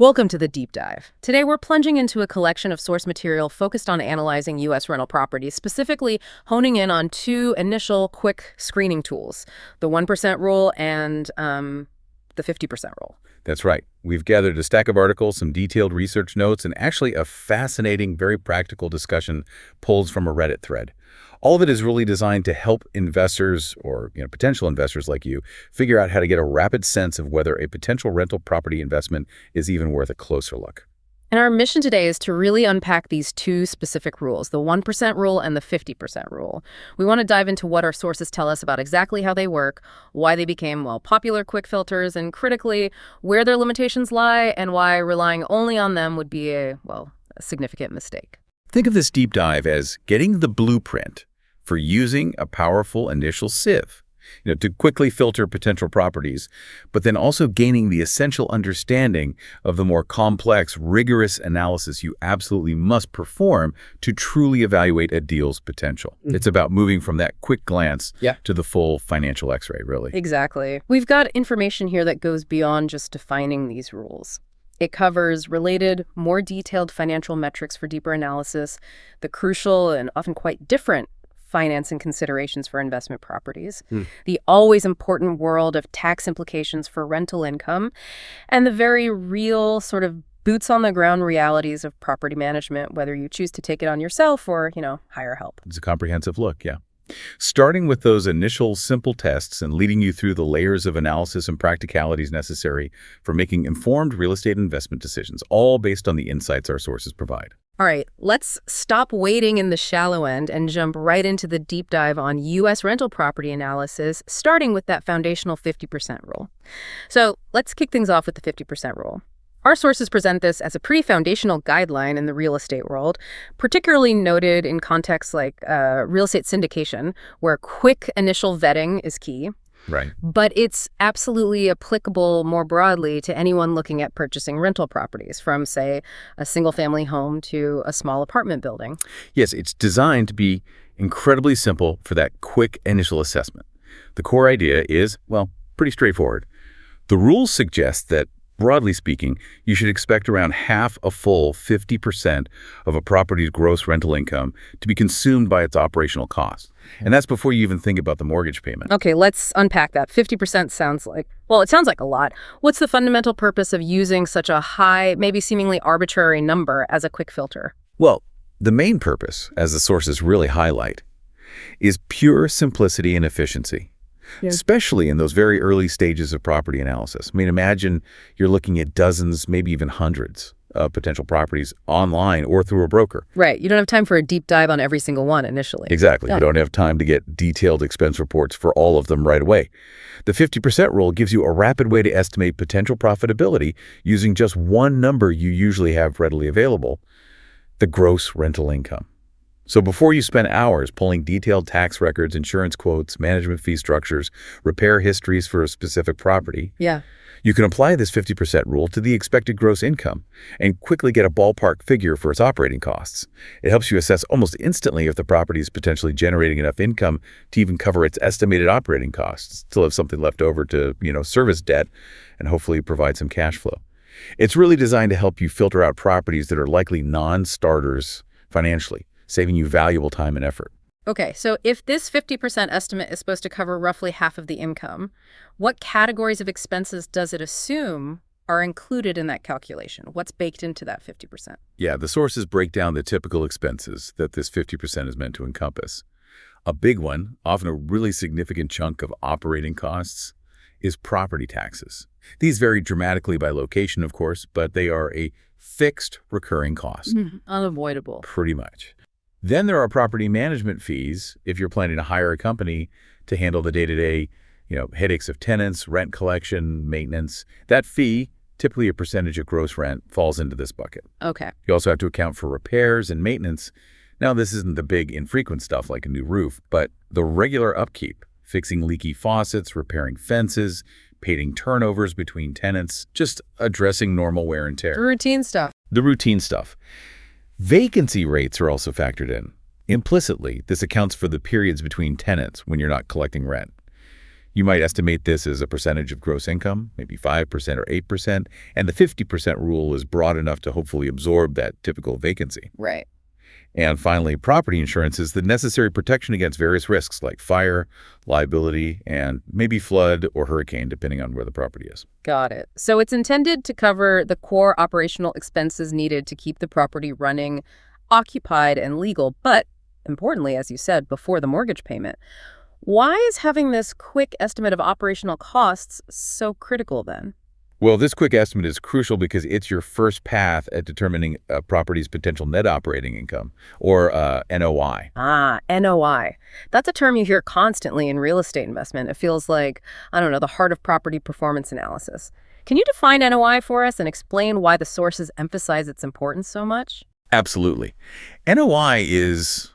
Welcome to the Deep Dive. Today we're plunging into a collection of source material focused on analyzing U.S. rental properties, specifically honing in on two initial quick screening tools, the 1% rule and the 50% rule. That's right. We've gathered a stack of articles, some detailed research notes, and actually a fascinating, very practical discussion pulled from a Reddit thread. All of it is really designed to help investors or potential investors like you figure out how to get a rapid sense of whether a potential rental property investment is even worth a closer look. And our mission today is to really unpack these two specific rules, the 1% rule and the 50% rule. We want to dive into what our sources tell us about exactly how they work, why they became, popular quick filters, and critically, where their limitations lie and why relying only on them would be a significant mistake. Think of this deep dive as getting the blueprint for using a powerful initial sieve, to quickly filter potential properties, but then also gaining the essential understanding of the more complex, rigorous analysis you absolutely must perform to truly evaluate a deal's potential. It's about moving from that quick glance to the full financial X-ray, really. Exactly. We've got information here that goes beyond just defining these rules. It covers related, more detailed financial metrics for deeper analysis, the crucial and often quite different financing considerations for investment properties, the always important world of tax implications for rental income, and the very real sort of boots-on-the-ground realities of property management, whether you choose to take it on yourself or, hire help. It's a comprehensive look, yeah. Starting with those initial simple tests and leading you through the layers of analysis and practicalities necessary for making informed real estate investment decisions, all based on the insights our sources provide. All right, let's stop waiting in the shallow end and jump right into the deep dive on U.S. rental property analysis, starting with that foundational 50% rule. So let's kick things off with the 50% rule. Our sources present this as a pretty foundational guideline in the real estate world, particularly noted in contexts like real estate syndication, where quick initial vetting is key. Right. But it's absolutely applicable more broadly to anyone looking at purchasing rental properties, from, say, a single-family home to a small apartment building. Yes, it's designed to be incredibly simple for that quick initial assessment. The core idea is, pretty straightforward. The rules suggest that, broadly speaking, you should expect around half a full 50% of a property's gross rental income to be consumed by its operational costs. And that's before you even think about the mortgage payment. Okay, let's unpack that. 50% sounds like, it sounds like a lot. What's the fundamental purpose of using such a high, maybe seemingly arbitrary number as a quick filter? Well, the main purpose, as the sources really highlight, is pure simplicity and efficiency. Yeah. Especially in those very early stages of property analysis. Imagine you're looking at dozens, maybe even hundreds of potential properties online or through a broker. Right. You don't have time for a deep dive on every single one initially. Exactly. Yeah. You don't have time to get detailed expense reports for all of them right away. The 50% rule gives you a rapid way to estimate potential profitability using just one number you usually have readily available, the gross rental income. So before you spend hours pulling detailed tax records, insurance quotes, management fee structures, repair histories for a specific property, you can apply this 50% rule to the expected gross income and quickly get a ballpark figure for its operating costs. It helps you assess almost instantly if the property is potentially generating enough income to even cover its estimated operating costs, still have something left over to, service debt and hopefully provide some cash flow. It's really designed to help you filter out properties that are likely non-starters financially, saving you valuable time and effort. Okay, so if this 50% estimate is supposed to cover roughly half of the income, what categories of expenses does it assume are included in that calculation? What's baked into that 50%? Yeah, the sources break down the typical expenses that this 50% is meant to encompass. A big one, often a really significant chunk of operating costs, is property taxes. These vary dramatically by location, of course, but they are a fixed recurring cost. Unavoidable. Pretty much. Then there are property management fees if you're planning to hire a company to handle the day-to-day, headaches of tenants, rent collection, maintenance. That fee, typically a percentage of gross rent, falls into this bucket. Okay. You also have to account for repairs and maintenance. Now, this isn't the big infrequent stuff like a new roof, but the regular upkeep, fixing leaky faucets, repairing fences, painting turnovers between tenants, just addressing normal wear and tear. The routine stuff. Vacancy rates are also factored in. Implicitly, this accounts for the periods between tenants when you're not collecting rent. You might estimate this as a percentage of gross income, maybe 5% or 8%, and the 50% rule is broad enough to hopefully absorb that typical vacancy. Right. And finally, property insurance is the necessary protection against various risks like fire, liability, and maybe flood or hurricane, depending on where the property is. Got it. So it's intended to cover the core operational expenses needed to keep the property running, occupied, and legal, but importantly, as you said, before the mortgage payment. Why is having this quick estimate of operational costs so critical then? Well, this quick estimate is crucial because it's your first path at determining a property's potential net operating income, or NOI. Ah, NOI. That's a term you hear constantly in real estate investment. It feels like, I don't know, the heart of property performance analysis. Can you define NOI for us and explain why the sources emphasize its importance so much? Absolutely. NOI is,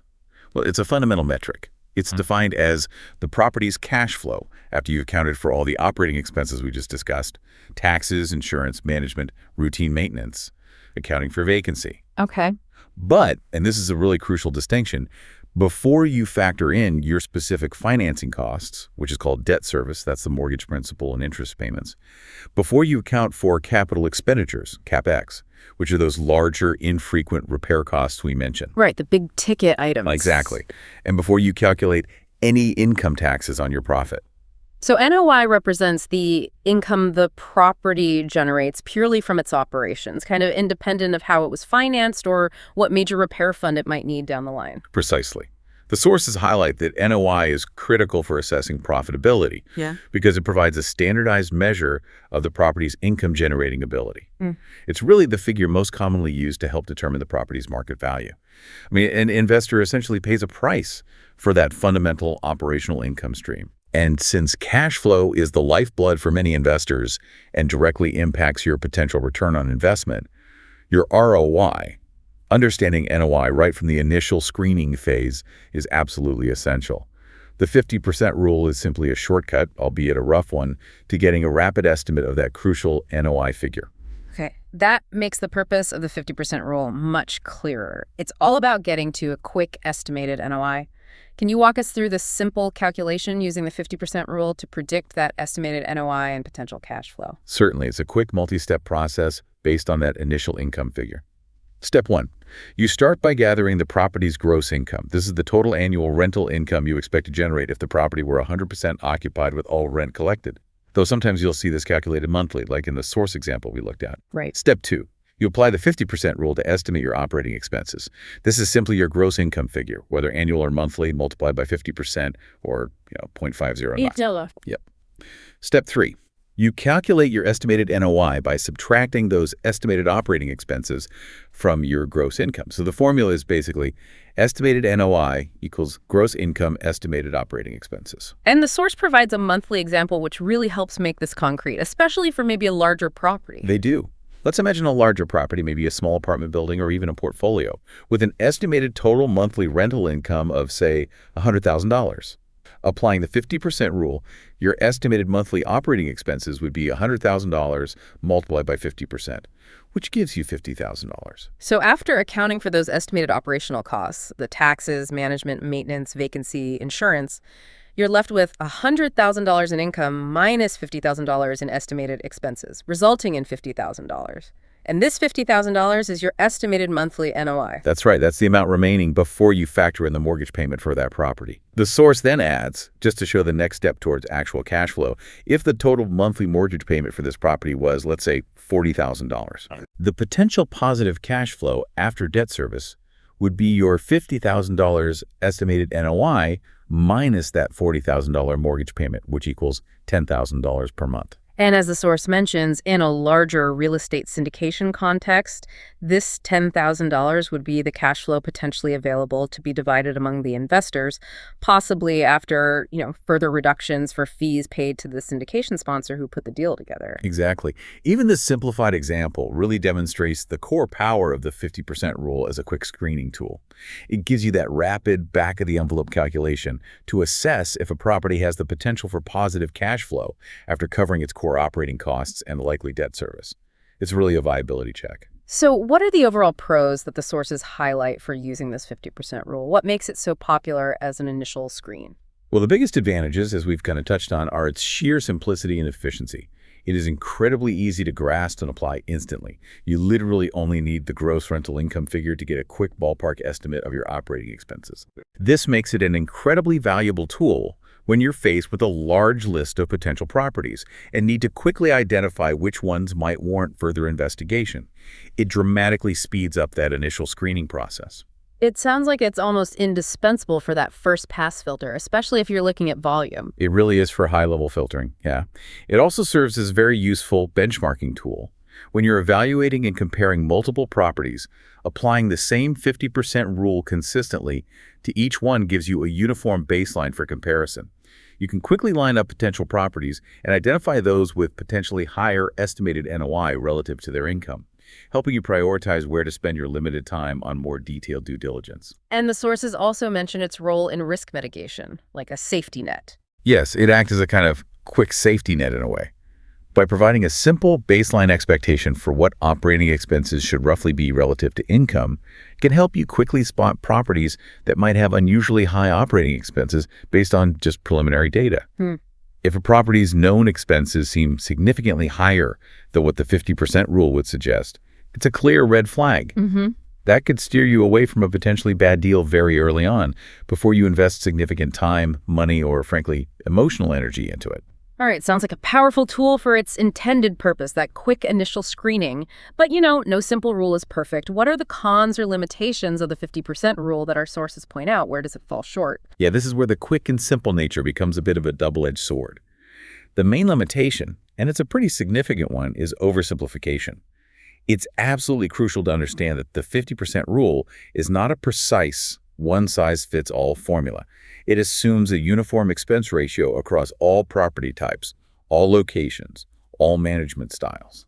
well, it's a fundamental metric. It's defined as the property's cash flow after you've accounted for all the operating expenses we just discussed, taxes, insurance, management, routine maintenance, accounting for vacancy. Okay. But, and this is a really crucial distinction, before you factor in your specific financing costs, which is called debt service, that's the mortgage principal and interest payments, before you account for capital expenditures, CapEx, which are those larger, infrequent repair costs we mentioned. Right, the big ticket items. Exactly. And before you calculate any income taxes on your profit. So NOI represents the income the property generates purely from its operations, kind of independent of how it was financed or what major repair fund it might need down the line. Precisely. The sources highlight that NOI is critical for assessing profitability because it provides a standardized measure of the property's income-generating ability. It's really the figure most commonly used to help determine the property's market value. I mean, an investor essentially pays a price for that fundamental operational income stream. And since cash flow is the lifeblood for many investors and directly impacts your potential return on investment, your ROI, understanding NOI right from the initial screening phase, is absolutely essential. The 50% rule is simply a shortcut, albeit a rough one, to getting a rapid estimate of that crucial NOI figure. Okay, that makes the purpose of the 50% rule much clearer. It's all about getting to a quick estimated NOI. Can you walk us through the simple calculation using the 50% rule to predict that estimated NOI and potential cash flow? Certainly, it's a quick multi-step process based on that initial income figure. Step 1. You start by gathering the property's gross income. This is the total annual rental income you expect to generate if the property were 100% occupied with all rent collected. Though sometimes you'll see this calculated monthly, like in the source example we looked at. Right. Step 2. You apply the 50% rule to estimate your operating expenses. This is simply your gross income figure, whether annual or monthly, multiplied by 50% or 0.50. Yep. Step 3. You calculate your estimated NOI by subtracting those estimated operating expenses from your gross income. So the formula is basically estimated NOI equals gross income estimated operating expenses. And the source provides a monthly example which really helps make this concrete, especially for maybe a larger property. They do. Let's imagine a larger property, maybe a small apartment building or even a portfolio, with an estimated total monthly rental income of, say, $100,000. Applying the 50% rule, your estimated monthly operating expenses would be $100,000 multiplied by 50%, which gives you $50,000. So after accounting for those estimated operational costs, the taxes, management, maintenance, vacancy, insurance, you're left with $100,000 in income minus $50,000 in estimated expenses, resulting in $50,000. And this $50,000 is your estimated monthly NOI. That's right. That's the amount remaining before you factor in the mortgage payment for that property. The source then adds, just to show the next step towards actual cash flow, if the total monthly mortgage payment for this property was, let's say, $40,000. The potential positive cash flow after debt service would be your $50,000 estimated NOI minus that $40,000 mortgage payment, which equals $10,000 per month. And as the source mentions, in a larger real estate syndication context, this $10,000 would be the cash flow potentially available to be divided among the investors, possibly after, further reductions for fees paid to the syndication sponsor who put the deal together. Exactly. Even this simplified example really demonstrates the core power of the 50% rule as a quick screening tool. It gives you that rapid back-of-the-envelope calculation to assess if a property has the potential for positive cash flow after covering its core operating costs and likely debt service. It's really a viability check. So what are the overall pros that the sources highlight for using this 50% rule? What makes it so popular as an initial screen? Well, the biggest advantages, as we've kind of touched on, are its sheer simplicity and efficiency. It is incredibly easy to grasp and apply instantly. You literally only need the gross rental income figure to get a quick ballpark estimate of your operating expenses. This makes it an incredibly valuable tool when you're faced with a large list of potential properties and need to quickly identify which ones might warrant further investigation. It dramatically speeds up that initial screening process. It sounds like it's almost indispensable for that first pass filter, especially if you're looking at volume. It really is for high-level filtering, yeah. It also serves as a very useful benchmarking tool. When you're evaluating and comparing multiple properties, applying the same 50% rule consistently to each one gives you a uniform baseline for comparison. You can quickly line up potential properties and identify those with potentially higher estimated NOI relative to their income, helping you prioritize where to spend your limited time on more detailed due diligence. And the sources also mention its role in risk mitigation, like a safety net. Yes, it acts as a kind of quick safety net in a way. By providing a simple baseline expectation for what operating expenses should roughly be relative to income, it can help you quickly spot properties that might have unusually high operating expenses based on just preliminary data. If a property's known expenses seem significantly higher than what the 50% rule would suggest, it's a clear red flag. That could steer you away from a potentially bad deal very early on before you invest significant time, money, or frankly, emotional energy into it. All right, sounds like a powerful tool for its intended purpose, that quick initial screening. But, no simple rule is perfect. What are the cons or limitations of the 50% rule that our sources point out? Where does it fall short? Yeah, this is where the quick and simple nature becomes a bit of a double-edged sword. The main limitation, and it's a pretty significant one, is oversimplification. It's absolutely crucial to understand that the 50% rule is not a precise one-size-fits-all formula. It assumes a uniform expense ratio across all property types, all locations, all management styles.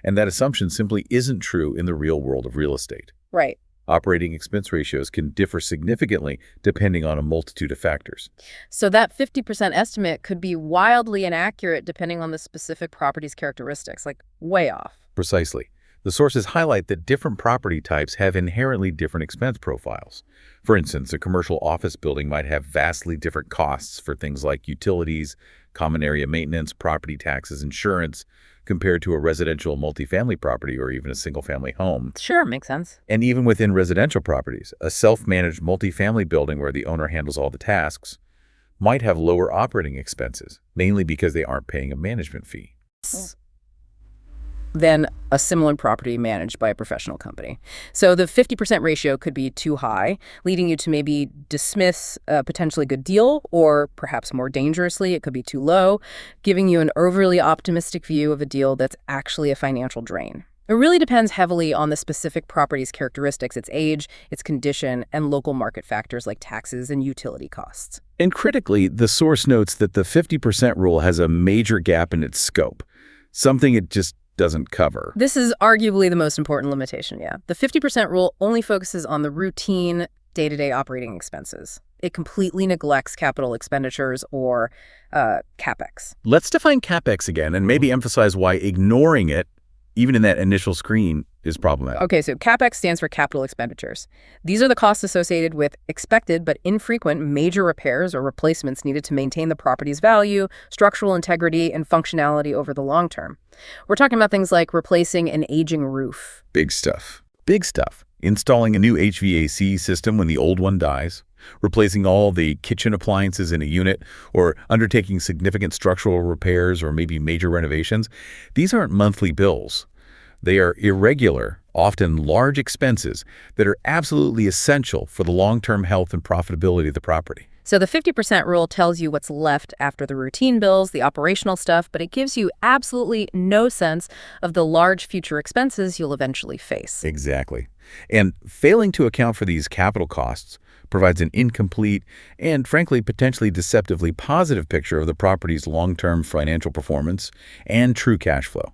And that assumption simply isn't true in the real world of real estate. Right. Operating expense ratios can differ significantly depending on a multitude of factors. So that 50% estimate could be wildly inaccurate depending on the specific property's characteristics, like way off. Precisely. The sources highlight that different property types have inherently different expense profiles. For instance, a commercial office building might have vastly different costs for things like utilities, common area maintenance, property taxes, insurance, compared to a residential multifamily property or even a single-family home. Sure, makes sense. And even within residential properties, a self-managed multifamily building where the owner handles all the tasks might have lower operating expenses, mainly because they aren't paying a management fee. Than a similar property managed by a professional company. So the 50% ratio could be too high, leading you to maybe dismiss a potentially good deal, or perhaps more dangerously, it could be too low, giving you an overly optimistic view of a deal that's actually a financial drain. It really depends heavily on the specific property's characteristics, its age, its condition, and local market factors like taxes and utility costs. And critically, the source notes that the 50% rule has a major gap in its scope, something it just doesn't cover. This is arguably the most important limitation, yeah. The 50% rule only focuses on the routine, day-to-day operating expenses. It completely neglects capital expenditures or CapEx. Let's define CapEx again and maybe emphasize why ignoring it, even in that initial screen, is problematic. Okay, so CapEx stands for capital expenditures. These are the costs associated with expected but infrequent major repairs or replacements needed to maintain the property's value, structural integrity, and functionality over the long term. We're talking about things like replacing an aging roof. Big stuff. Big stuff. Installing a new HVAC system when the old one dies, replacing all the kitchen appliances in a unit, or undertaking significant structural repairs or maybe major renovations. These aren't monthly bills. They are irregular, often large expenses that are absolutely essential for the long-term health and profitability of the property. So the 50% rule tells you what's left after the routine bills, the operational stuff, but it gives you absolutely no sense of the large future expenses you'll eventually face. Exactly. And failing to account for these capital costs provides an incomplete and, frankly, potentially deceptively positive picture of the property's long-term financial performance and true cash flow.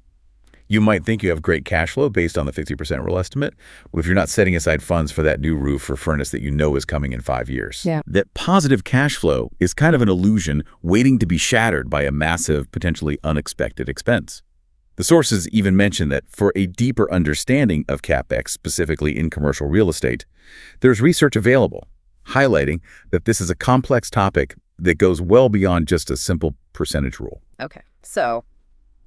You might think you have great cash flow based on the 50% rule estimate, well, if you're not setting aside funds for that new roof or furnace that you know is coming in 5 years. Yeah. That positive cash flow is kind of an illusion waiting to be shattered by a massive, potentially unexpected expense. The sources even mention that for a deeper understanding of CapEx, specifically in commercial real estate, there's research available highlighting that this is a complex topic that goes well beyond just a simple percentage rule. Okay, so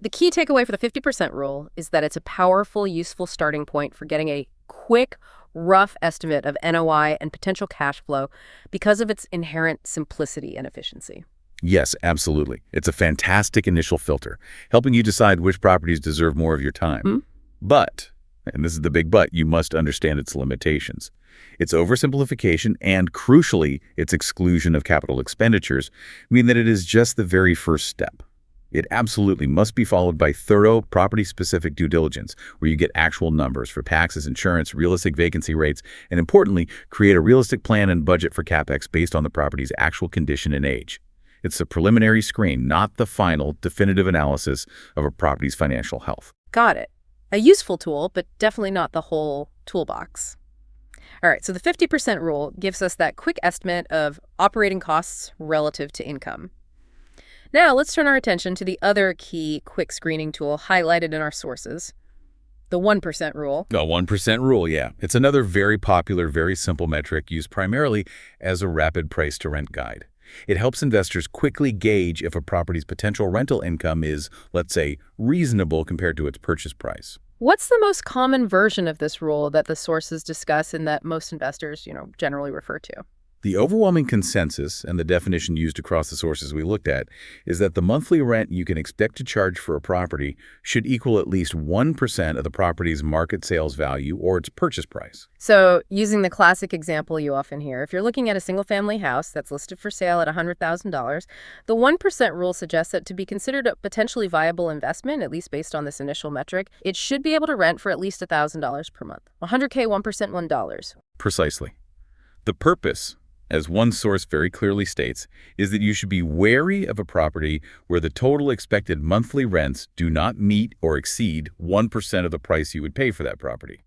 the key takeaway for the 50% rule is that it's a powerful, useful starting point for getting a quick, rough estimate of NOI and potential cash flow because of its inherent simplicity and efficiency. Yes, absolutely. It's a fantastic initial filter, helping you decide which properties deserve more of your time. Hmm? But, and this is the big but, you must understand its limitations. Its oversimplification and, crucially, its exclusion of capital expenditures mean that it is just the very first step. It absolutely must be followed by thorough property-specific due diligence, where you get actual numbers for taxes, insurance, realistic vacancy rates, and importantly, create a realistic plan and budget for CapEx based on the property's actual condition and age. It's a preliminary screen, not the final, definitive analysis of a property's financial health. Got it. A useful tool, but definitely not the whole toolbox. All right, so the 50% rule gives us that quick estimate of operating costs relative to income. Now, let's turn our attention to the other key quick screening tool highlighted in our sources, the 1% rule. The 1% rule, yeah. It's another very popular, very simple metric used primarily as a rapid price-to-rent guide. It helps investors quickly gauge if a property's potential rental income is, let's say, reasonable compared to its purchase price. What's the most common version of this rule that the sources discuss and that most investors, generally refer to? The overwhelming consensus, and the definition used across the sources we looked at, is that the monthly rent you can expect to charge for a property should equal at least 1% of the property's market sales value or its purchase price. So, using the classic example you often hear, if you're looking at a single-family house that's listed for sale at $100,000, the 1% rule suggests that to be considered a potentially viable investment, at least based on this initial metric, it should be able to rent for at least $1,000 per month. 100K, 1%, $1. Precisely. The purpose, as one source very clearly states, is that you should be wary of a property where the total expected monthly rents do not meet or exceed 1% of the price you would pay for that property.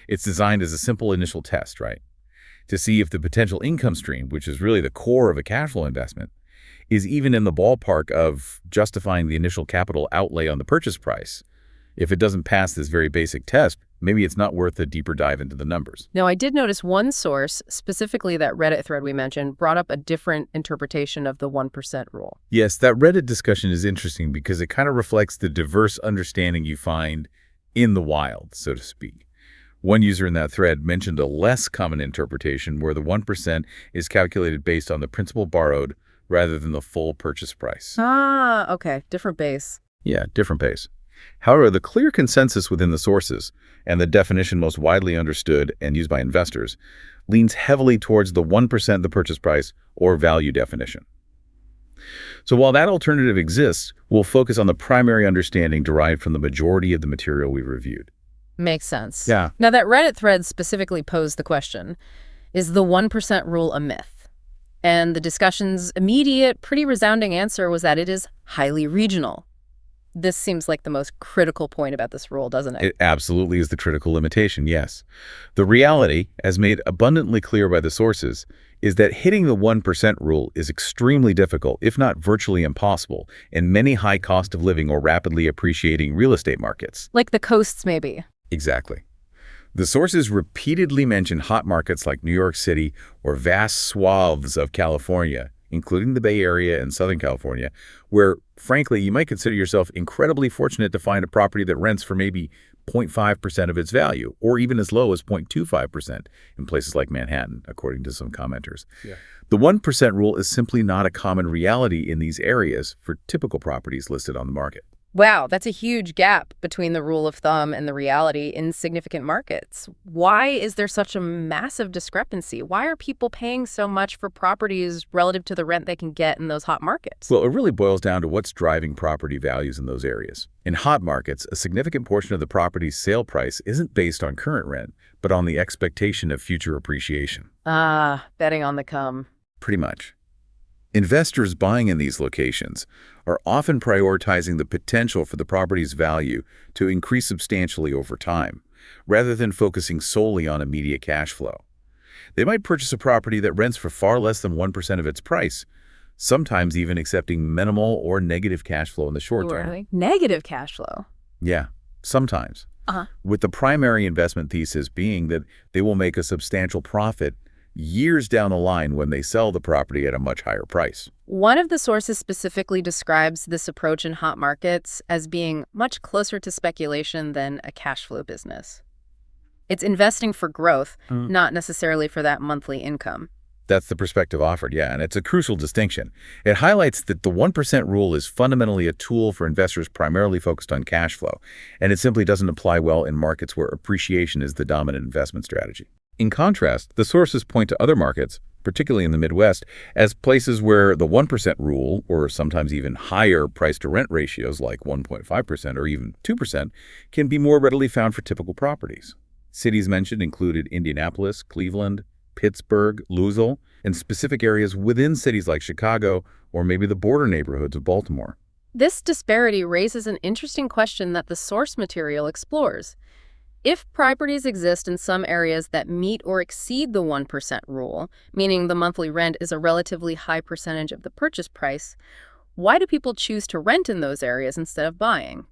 It's designed as a simple initial test, right? To see if the potential income stream, which is really the core of a cash flow investment, is even in the ballpark of justifying the initial capital outlay on the purchase price. If it doesn't pass this very basic test, maybe it's not worth a deeper dive into the numbers. Now, I did notice one source, specifically that Reddit thread we mentioned, brought up a different interpretation of the 1% rule. Yes, that Reddit discussion is interesting because it kind of reflects the diverse understanding you find in the wild, so to speak. One user in that thread mentioned a less common interpretation where the 1% is calculated based on the principal borrowed rather than the full purchase price. Ah, okay. Different base. Yeah, different base. However, the clear consensus within the sources, and the definition most widely understood and used by investors, leans heavily towards the 1% the purchase price or value definition. So while that alternative exists, we'll focus on the primary understanding derived from the majority of the material we've reviewed. Makes sense. Yeah. Now, that Reddit thread specifically posed the question, is the 1% rule a myth? And the discussion's immediate, pretty resounding answer was that it is highly regional. This seems like the most critical point about this rule, doesn't it? It absolutely is the critical limitation, yes. The reality, as made abundantly clear by the sources, is that hitting the 1% rule is extremely difficult, if not virtually impossible, in many high cost of living or rapidly appreciating real estate markets. Like the coasts, maybe. Exactly. The sources repeatedly mention hot markets like New York City or vast swaths of California, including the Bay Area and Southern California, where, frankly, you might consider yourself incredibly fortunate to find a property that rents for maybe 0.5% of its value, or even as low as 0.25% in places like Manhattan, according to some commenters. Yeah. The 1% rule is simply not a common reality in these areas for typical properties listed on the market. Wow, that's a huge gap between the rule of thumb and the reality in significant markets. Why is there such a massive discrepancy? Why are people paying so much for properties relative to the rent they can get in those hot markets? Well, it really boils down to what's driving property values in those areas. In hot markets, a significant portion of the property's sale price isn't based on current rent, but on the expectation of future appreciation. Ah, betting on the come. Pretty much. Investors buying in these locations are often prioritizing the potential for the property's value to increase substantially over time, rather than focusing solely on immediate cash flow. They might purchase a property that rents for far less than 1% of its price, sometimes even accepting minimal or negative cash flow in the short term. Really? Negative cash flow. Yeah, sometimes. Uh-huh. With the primary investment thesis being that they will make a substantial profit years down the line when they sell the property at a much higher price. One of the sources specifically describes this approach in hot markets as being much closer to speculation than a cash flow business. It's investing for growth, not necessarily for that monthly income. That's the perspective offered, yeah, and it's a crucial distinction. It highlights that the 1% rule is fundamentally a tool for investors primarily focused on cash flow, and it simply doesn't apply well in markets where appreciation is the dominant investment strategy. In contrast, the sources point to other markets, particularly in the Midwest, as places where the 1% rule, or sometimes even higher price-to-rent ratios like 1.5% or even 2%, can be more readily found for typical properties. Cities mentioned included Indianapolis, Cleveland, Pittsburgh, Louisville, and specific areas within cities like Chicago or maybe the border neighborhoods of Baltimore. This disparity raises an interesting question that the source material explores. If properties exist in some areas that meet or exceed the 1% rule, meaning the monthly rent is a relatively high percentage of the purchase price, why do people choose to rent in those areas instead of buying?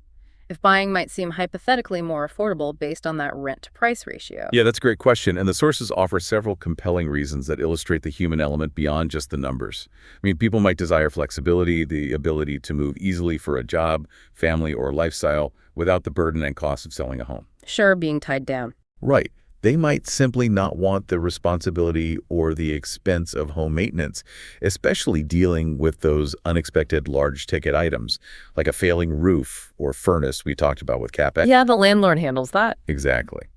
If buying might seem hypothetically more affordable based on that rent-to-price ratio. Yeah, that's a great question, and the sources offer several compelling reasons that illustrate the human element beyond just the numbers. I mean, people might desire flexibility, the ability to move easily for a job, family, or lifestyle without the burden and cost of selling a home. Sure, being tied down. Right. They might simply not want the responsibility or the expense of home maintenance, especially dealing with those unexpected large-ticket items, like a failing roof or furnace we talked about with CapEx. Yeah, the landlord handles that. Exactly.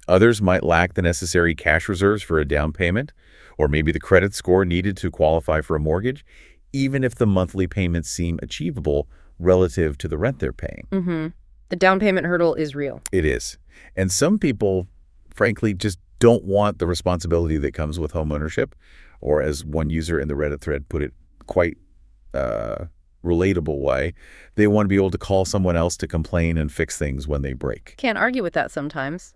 Others might lack the necessary cash reserves for a down payment, or maybe the credit score needed to qualify for a mortgage, even if the monthly payments seem achievable relative to the rent they're paying. The down payment hurdle is real. It is. And some people, frankly, just don't want the responsibility that comes with home ownership, or as one user in the Reddit thread put it quite relatable way, they want to be able to call someone else to complain and fix things when they break. Can't argue with that sometimes.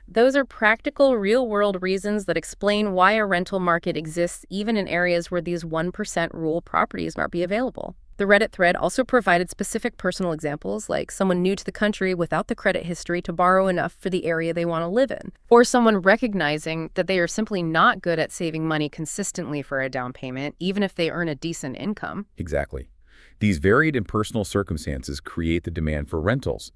Those are practical, real-world reasons that explain why a rental market exists even in areas where these 1% rule properties might be available. The Reddit thread also provided specific personal examples, like someone new to the country without the credit history to borrow enough for the area they want to live in, or someone recognizing that they are simply not good at saving money consistently for a down payment, even if they earn a decent income. Exactly. These varied and personal circumstances create the demand for rentals,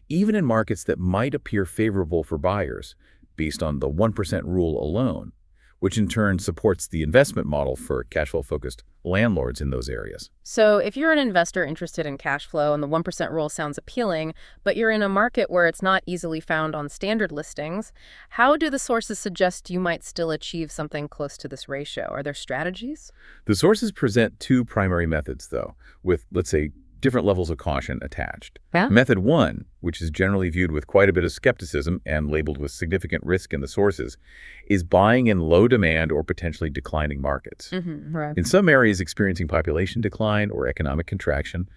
even in markets that might appear favorable for buyers based on the 1% rule alone, which in turn supports the investment model for cash flow-focused landlords in those areas. So if you're an investor interested in cash flow and the 1% rule sounds appealing, but you're in a market where it's not easily found on standard listings, how do the sources suggest you might still achieve something close to this ratio? Are there strategies? The sources present two primary methods, though, with, let's say, different levels of caution attached. Yeah? Method one, which is generally viewed with quite a bit of skepticism and labeled with significant risk in the sources, is buying in low demand or potentially declining markets. Right. In some areas experiencing population decline or economic contraction,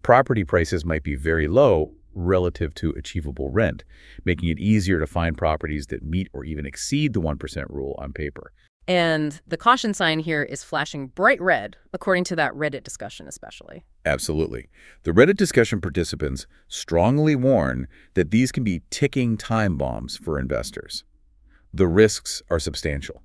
property prices might be very low relative to achievable rent, making it easier to find properties that meet or even exceed the 1% rule on paper. And the caution sign here is flashing bright red, according to that Reddit discussion especially. Absolutely. The Reddit discussion participants strongly warn that these can be ticking time bombs for investors. The risks are substantial.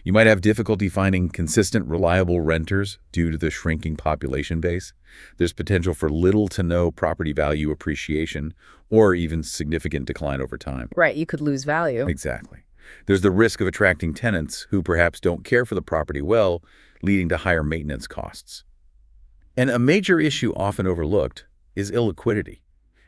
You might have difficulty finding consistent, reliable renters due to the shrinking population base. There's potential for little to no property value appreciation or even significant decline over time. Right, you could lose value. Exactly. There's the risk of attracting tenants who perhaps don't care for the property well, leading to higher maintenance costs. And a major issue often overlooked is illiquidity.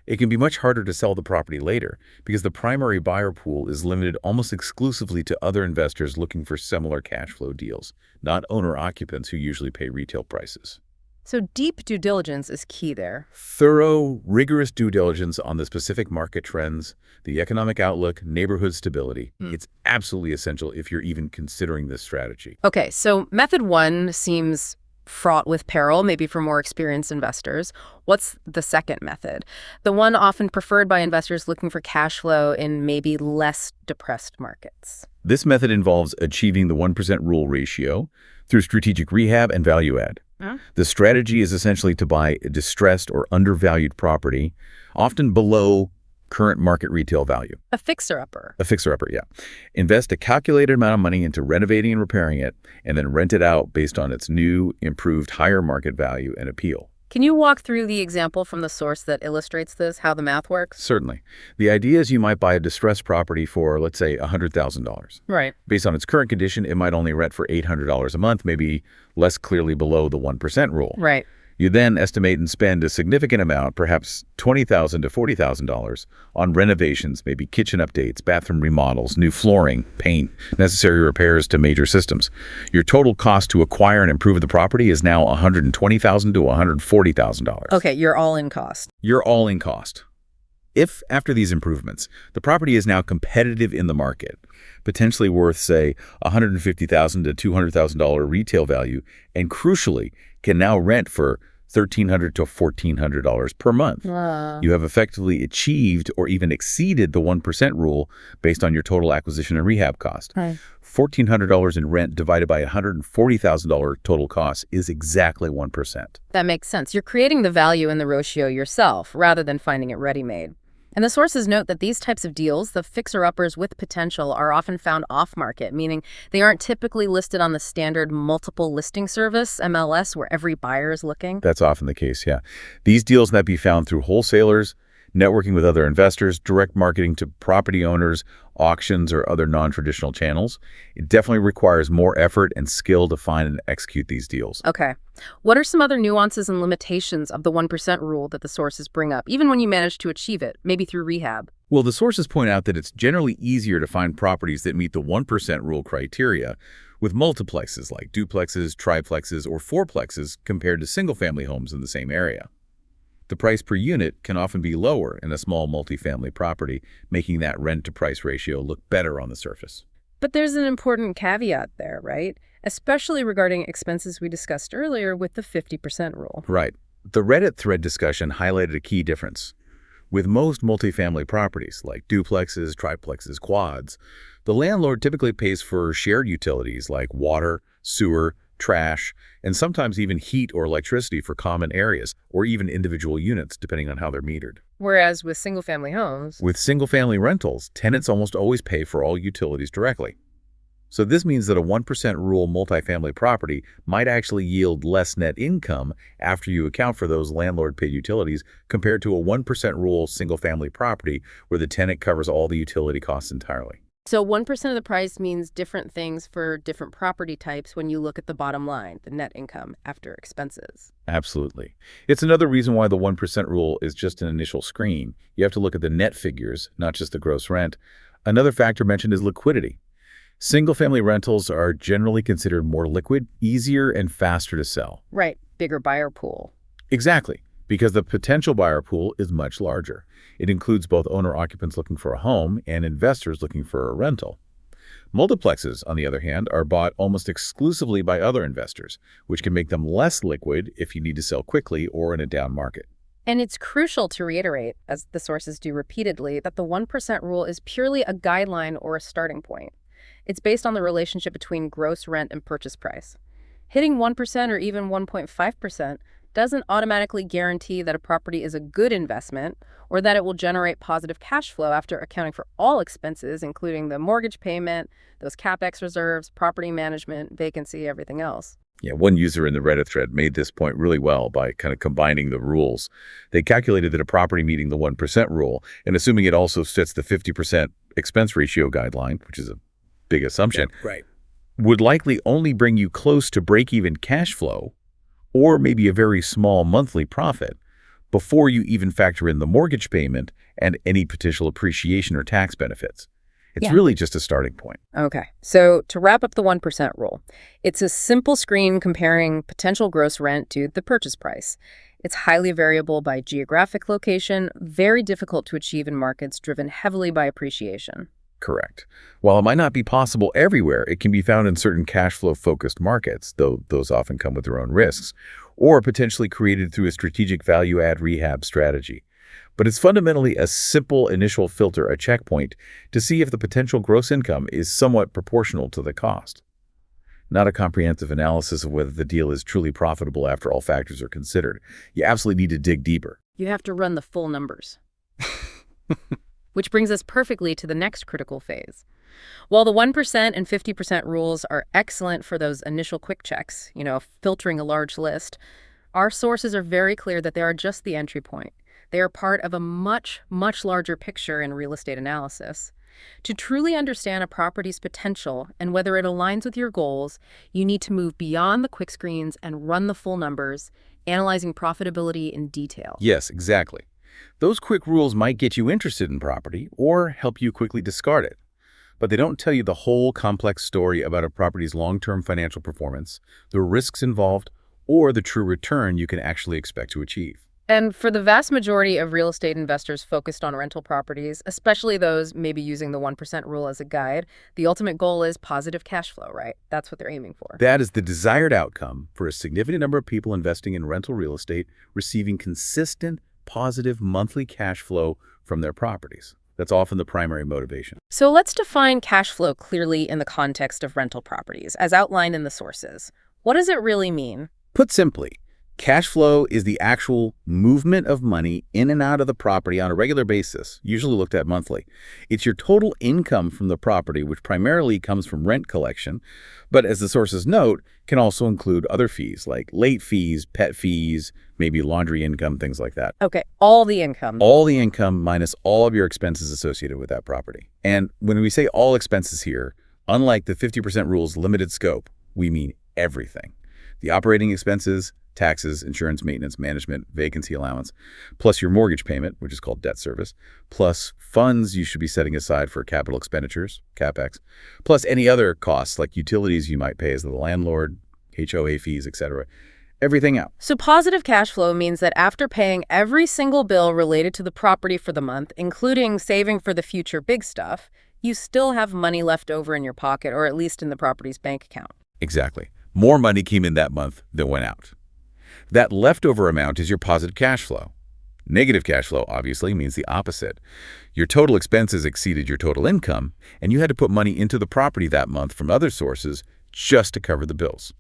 It can be much harder to sell the property later because the primary buyer pool is limited almost exclusively to other investors looking for similar cash flow deals, not owner-occupants who usually pay retail prices. So deep due diligence is key there. Thorough, rigorous due diligence on the specific market trends, the economic outlook, neighborhood stability. It's absolutely essential if you're even considering this strategy. Okay, so method one seems fraught with peril, maybe for more experienced investors. What's the second method? The one often preferred by investors looking for cash flow in maybe less depressed markets. This method involves achieving the 1% rule ratio through strategic rehab and value add. The strategy is essentially to buy a distressed or undervalued property, often below current market retail value. A fixer-upper. A fixer-upper, yeah. Invest a calculated amount of money into renovating and repairing it, and then rent it out based on its new, improved, higher market value and appeal. Can you walk through the example from the source that illustrates this, how the math works? Certainly. The idea is you might buy a distressed property for, let's say, $100,000. Right. Based on its current condition, it might only rent for $800 a month, maybe less clearly below the 1% rule. Right. You then estimate and spend a significant amount, perhaps $20,000 to $40,000, on renovations, maybe kitchen updates, bathroom remodels, new flooring, paint, necessary repairs to major systems. Your total cost to acquire and improve the property is now $120,000 to $140,000. Okay, your all-in cost. Your all-in cost. If, after these improvements, the property is now competitive in the market, potentially worth, say, $150,000 to $200,000 retail value, and crucially, can now rent for $1,300 to $1,400 per month. You have effectively achieved or even exceeded the 1% rule based on your total acquisition and rehab cost. Right. $1,400 in rent divided by $140,000 total cost is exactly 1%. That makes sense. You're creating the value in the ratio yourself rather than finding it ready-made. And the sources note that these types of deals, the fixer-uppers with potential, are often found off-market, meaning they aren't typically listed on the standard multiple listing service, MLS, where every buyer is looking. That's often the case, yeah. These deals might be found through wholesalers, networking with other investors, direct marketing to property owners, auctions, or other non-traditional channels. It definitely requires more effort and skill to find and execute these deals. Okay. What are some other nuances and limitations of the 1% rule that the sources bring up, even when you manage to achieve it, maybe through rehab? Well, the sources point out that it's generally easier to find properties that meet the 1% rule criteria with multiplexes like duplexes, triplexes, or fourplexes compared to single-family homes in the same area. The price per unit can often be lower in a small multifamily property, making that rent-to-price ratio look better on the surface. But there's an important caveat there, right? Especially regarding expenses we discussed earlier with the 50% rule. Right. The Reddit thread discussion highlighted a key difference. With most multifamily properties, like duplexes, triplexes, quads, the landlord typically pays for shared utilities like water, sewer, trash, and sometimes even heat or electricity for common areas, or even individual units, depending on how they're metered. Whereas with single-family homes... With single-family rentals, tenants almost always pay for all utilities directly. So this means that a 1% rule multifamily property might actually yield less net income after you account for those landlord-paid utilities compared to a 1% rule single-family property where the tenant covers all the utility costs entirely. So 1% of the price means different things for different property types when you look at the bottom line, the net income after expenses. Absolutely. It's another reason why the 1% rule is just an initial screen. You have to look at the net figures, not just the gross rent. Another factor mentioned is liquidity. Single-family rentals are generally considered more liquid, easier, and faster to sell. Right. Bigger buyer pool. Exactly, because the potential buyer pool is much larger. It includes both owner-occupants looking for a home and investors looking for a rental. Multiplexes, on the other hand, are bought almost exclusively by other investors, which can make them less liquid if you need to sell quickly or in a down market. And it's crucial to reiterate, as the sources do repeatedly, that the 1% rule is purely a guideline or a starting point. It's based on the relationship between gross rent and purchase price. Hitting 1% or even 1.5% doesn't automatically guarantee that a property is a good investment or that it will generate positive cash flow after accounting for all expenses, including the mortgage payment, those CapEx reserves, property management, vacancy, everything else. Yeah, one user in the Reddit thread made this point really well by kind of combining the rules. They calculated that a property meeting the 1% rule, and assuming it also fits the 50% expense ratio guideline, which is a big assumption, Right. would likely only bring you close to break-even cash flow or maybe a very small monthly profit before you even factor in the mortgage payment and any potential appreciation or tax benefits. It's really just a starting point. Okay, so to wrap up the 1% rule, it's a simple screen comparing potential gross rent to the purchase price. It's highly variable by geographic location, very difficult to achieve in markets driven heavily by appreciation. Correct. While it might not be possible everywhere, it can be found in certain cash flow-focused markets, though those often come with their own risks, or potentially created through a strategic value-add rehab strategy. But it's fundamentally a simple initial filter, a checkpoint, to see if the potential gross income is somewhat proportional to the cost. Not a comprehensive analysis of whether the deal is truly profitable after all factors are considered. You absolutely need to dig deeper. You have to run the full numbers. Which brings us perfectly to the next critical phase. While the 1% and 50% rules are excellent for those initial quick checks, filtering a large list, our sources are very clear that they are just the entry point. They are part of a much, much larger picture in real estate analysis. To truly understand a property's potential and whether it aligns with your goals, you need to move beyond the quick screens and run the full numbers, analyzing profitability in detail. Yes, exactly. Those quick rules might get you interested in property or help you quickly discard it, but they don't tell you the whole complex story about a property's long-term financial performance, the risks involved, or the true return you can actually expect to achieve. And for the vast majority of real estate investors focused on rental properties, especially those maybe using the 1% rule as a guide, the ultimate goal is positive cash flow, right? That's what they're aiming for. That is the desired outcome for a significant number of people investing in rental real estate, receiving consistent, positive monthly cash flow from their properties. That's often the primary motivation. So let's define cash flow clearly in the context of rental properties, as outlined in the sources. What does it really mean? Put simply, cash flow is the actual movement of money in and out of the property on a regular basis, usually looked at monthly. It's your total income from the property, which primarily comes from rent collection, but as the sources note, can also include other fees like late fees, pet fees, maybe laundry income, things like that. Okay, all the income. All the income minus all of your expenses associated with that property. And when we say all expenses here, unlike the 50% rule's limited scope, we mean everything. The operating expenses, taxes, insurance, maintenance, management, vacancy allowance, plus your mortgage payment, which is called debt service, plus funds you should be setting aside for capital expenditures, CapEx, plus any other costs like utilities you might pay as the landlord, HOA fees, etc. Everything out. So positive cash flow means that after paying every single bill related to the property for the month, including saving for the future big stuff, you still have money left over in your pocket, or at least in the property's bank account. Exactly. More money came in that month than went out. That leftover amount is your positive cash flow. Negative cash flow obviously means the opposite. Your total expenses exceeded your total income, and you had to put money into the property that month from other sources just to cover the bills.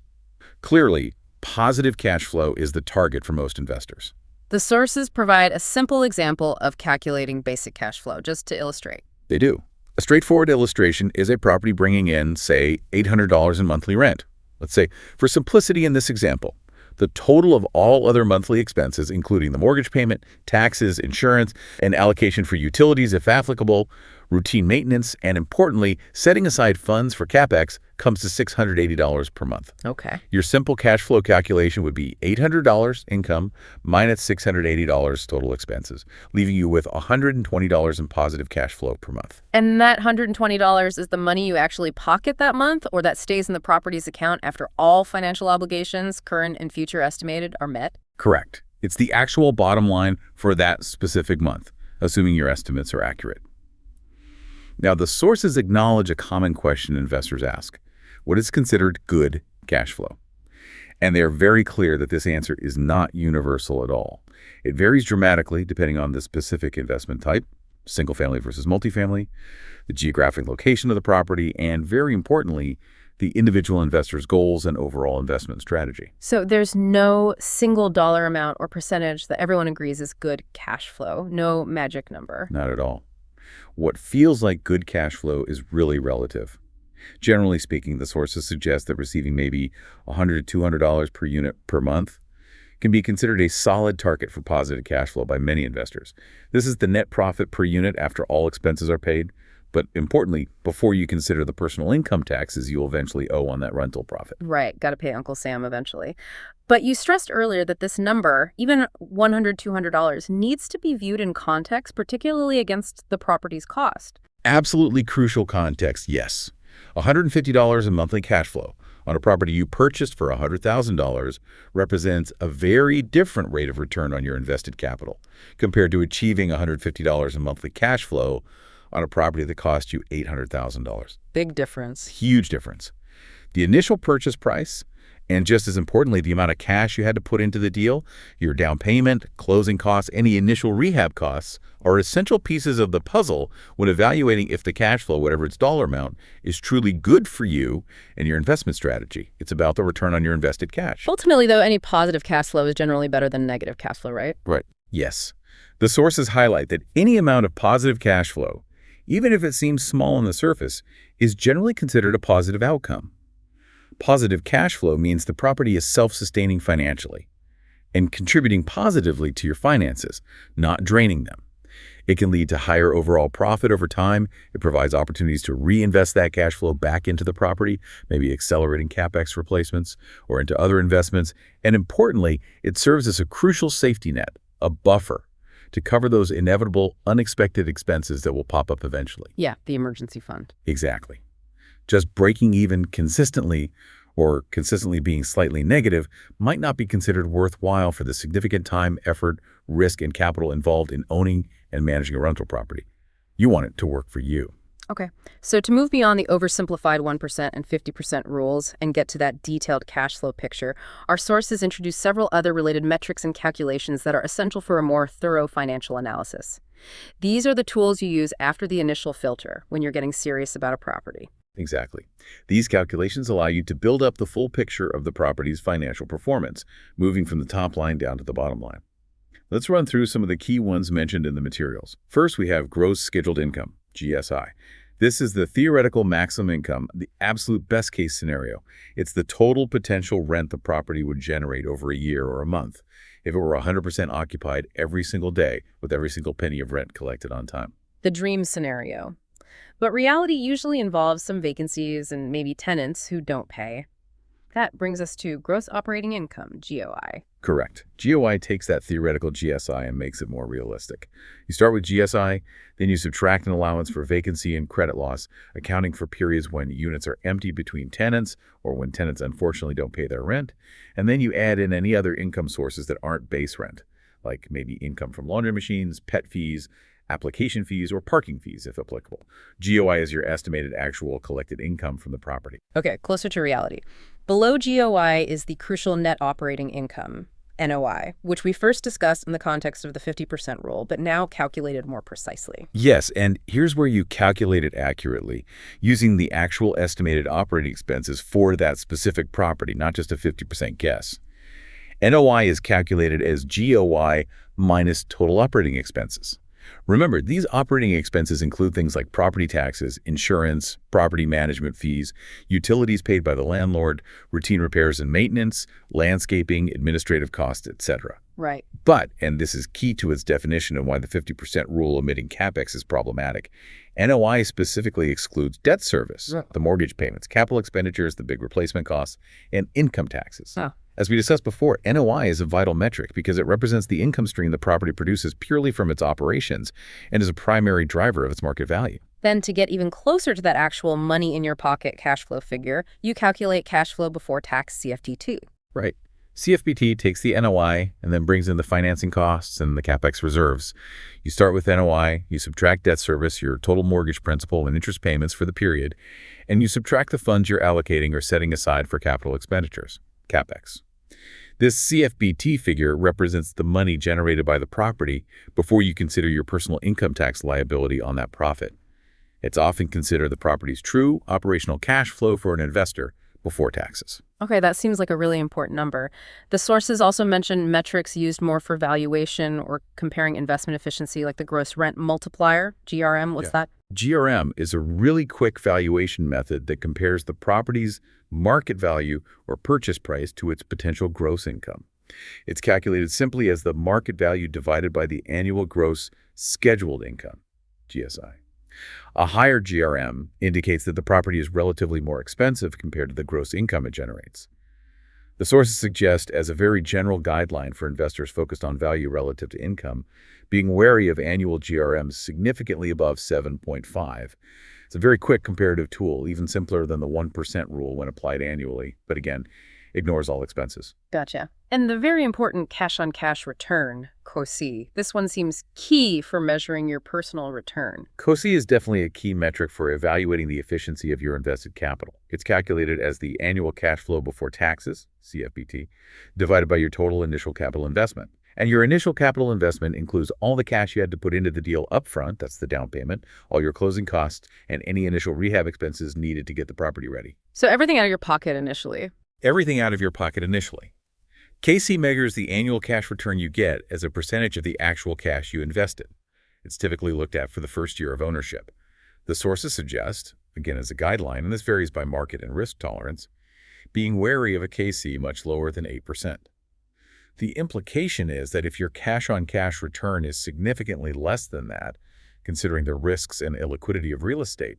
Clearly, positive cash flow is the target for most investors. The sources provide a simple example of calculating basic cash flow, just to illustrate. They do. A straightforward illustration is a property bringing in, say, $800 in monthly rent. Let's say, for simplicity in this example, the total of all other monthly expenses, including the mortgage payment, taxes, insurance, and allocation for utilities if applicable, routine maintenance, and importantly, setting aside funds for CapEx, comes to $680 per month. Okay. Your simple cash flow calculation would be $800 income minus $680 total expenses, leaving you with $120 in positive cash flow per month. And that $120 is the money you actually pocket that month, or that stays in the property's account after all financial obligations, current and future estimated, are met? Correct. It's the actual bottom line for that specific month, assuming your estimates are accurate. Now, the sources acknowledge a common question investors ask. What is considered good cash flow? And they are very clear that this answer is not universal at all. It varies dramatically depending on the specific investment type, single family versus multifamily, the geographic location of the property, and very importantly, the individual investor's goals and overall investment strategy. So there's no single dollar amount or percentage that everyone agrees is good cash flow, no magic number. Not at all. What feels like good cash flow is really relative. Generally speaking, the sources suggest that receiving maybe $100 to $200 per unit per month can be considered a solid target for positive cash flow by many investors. This is the net profit per unit after all expenses are paid, but importantly, before you consider the personal income taxes you'll eventually owe on that rental profit. Right, got to pay Uncle Sam eventually. But you stressed earlier that this number, even $100, $200, needs to be viewed in context, particularly against the property's cost. Absolutely crucial context, yes. $150 in monthly cash flow on a property you purchased for $100,000 represents a very different rate of return on your invested capital compared to achieving $150 in monthly cash flow on a property that cost you $800,000. Big difference. Huge difference. The initial purchase price, and just as importantly, the amount of cash you had to put into the deal, your down payment, closing costs, any initial rehab costs, are essential pieces of the puzzle when evaluating if the cash flow, whatever its dollar amount, is truly good for you and your investment strategy. It's about the return on your invested cash. Ultimately, though, any positive cash flow is generally better than negative cash flow, right? Right. Yes. The sources highlight that any amount of positive cash flow, even if it seems small on the surface, is generally considered a positive outcome. Positive cash flow means the property is self-sustaining financially and contributing positively to your finances, not draining them. It can lead to higher overall profit over time. It provides opportunities to reinvest that cash flow back into the property, maybe accelerating CapEx replacements or into other investments. And importantly, it serves as a crucial safety net, a buffer, to cover those inevitable, unexpected expenses that will pop up eventually. Yeah, the emergency fund. Exactly. Just breaking even consistently or consistently being slightly negative might not be considered worthwhile for the significant time, effort, risk, and capital involved in owning and managing a rental property. You want it to work for you. Okay, so to move beyond the oversimplified 1% and 50% rules and get to that detailed cash flow picture, our sources introduce several other related metrics and calculations that are essential for a more thorough financial analysis. These are the tools you use after the initial filter when you're getting serious about a property. Exactly. These calculations allow you to build up the full picture of the property's financial performance, moving from the top line down to the bottom line. Let's run through some of the key ones mentioned in the materials. First, we have gross scheduled income, GSI. This is the theoretical maximum income, the absolute best case scenario. It's the total potential rent the property would generate over a year or a month if it were 100% occupied every single day with every single penny of rent collected on time. The dream scenario. But reality usually involves some vacancies and maybe tenants who don't pay. That brings us to gross operating income, GOI. Correct. GOI takes that theoretical GSI and makes it more realistic. You start with GSI, then you subtract an allowance for vacancy and credit loss, accounting for periods when units are empty between tenants or when tenants unfortunately don't pay their rent, and then you add in any other income sources that aren't base rent, like maybe income from laundry machines, pet fees, application fees, or parking fees if applicable. GOI is your estimated actual collected income from the property. Okay, closer to reality. Below GOI is the crucial net operating income, NOI, which we first discussed in the context of the 50% rule, but now calculated more precisely. Yes, and here's where you calculate it accurately, using the actual estimated operating expenses for that specific property, not just a 50% guess. NOI is calculated as GOI minus total operating expenses. Remember, these operating expenses include things like property taxes, insurance, property management fees, utilities paid by the landlord, routine repairs and maintenance, landscaping, administrative costs, etc. Right. But, and this is key to its definition and why the 50% rule omitting CapEx is problematic, NOI specifically excludes debt service, the mortgage payments, capital expenditures, the big replacement costs, and income taxes. Oh. As we discussed before, NOI is a vital metric because it represents the income stream the property produces purely from its operations and is a primary driver of its market value. Then to get even closer to that actual money in your pocket cash flow figure, you calculate cash flow before tax, CFT2. Right. CFPT takes the NOI and then brings in the financing costs and the CapEx reserves. You start with NOI, you subtract debt service, your total mortgage principal and interest payments for the period, and you subtract the funds you're allocating or setting aside for capital expenditures, CapEx. This CFPT figure represents the money generated by the property before you consider your personal income tax liability on that profit. It's often considered the property's true operational cash flow for an investor before taxes. Okay, that seems like a really important number. The sources also mention metrics used more for valuation or comparing investment efficiency, like the gross rent multiplier, GRM. What's that? GRM is a really quick valuation method that compares the property's market value or purchase price to its potential gross income. It's calculated simply as the market value divided by the annual gross scheduled income, GSI. A higher GRM indicates that the property is relatively more expensive compared to the gross income it generates. The sources suggest, as a very general guideline for investors focused on value relative to income, being wary of annual GRMs significantly above 7.5. It's a very quick comparative tool, even simpler than the 1% rule when applied annually, but again, ignores all expenses. Gotcha. And the very important cash-on-cash return, COSI, this one seems key for measuring your personal return. COSI is definitely a key metric for evaluating the efficiency of your invested capital. It's calculated as the annual cash flow before taxes, CFPT, divided by your total initial capital investment. And your initial capital investment includes all the cash you had to put into the deal upfront, that's the down payment, all your closing costs, and any initial rehab expenses needed to get the property ready. So everything out of your pocket initially. Everything out of your pocket initially. KC measures the annual cash return you get as a percentage of the actual cash you invested. It's typically looked at for the first year of ownership. The sources suggest, again as a guideline, and this varies by market and risk tolerance, being wary of a KC much lower than 8%. The implication is that if your cash-on-cash return is significantly less than that, considering the risks and illiquidity of real estate,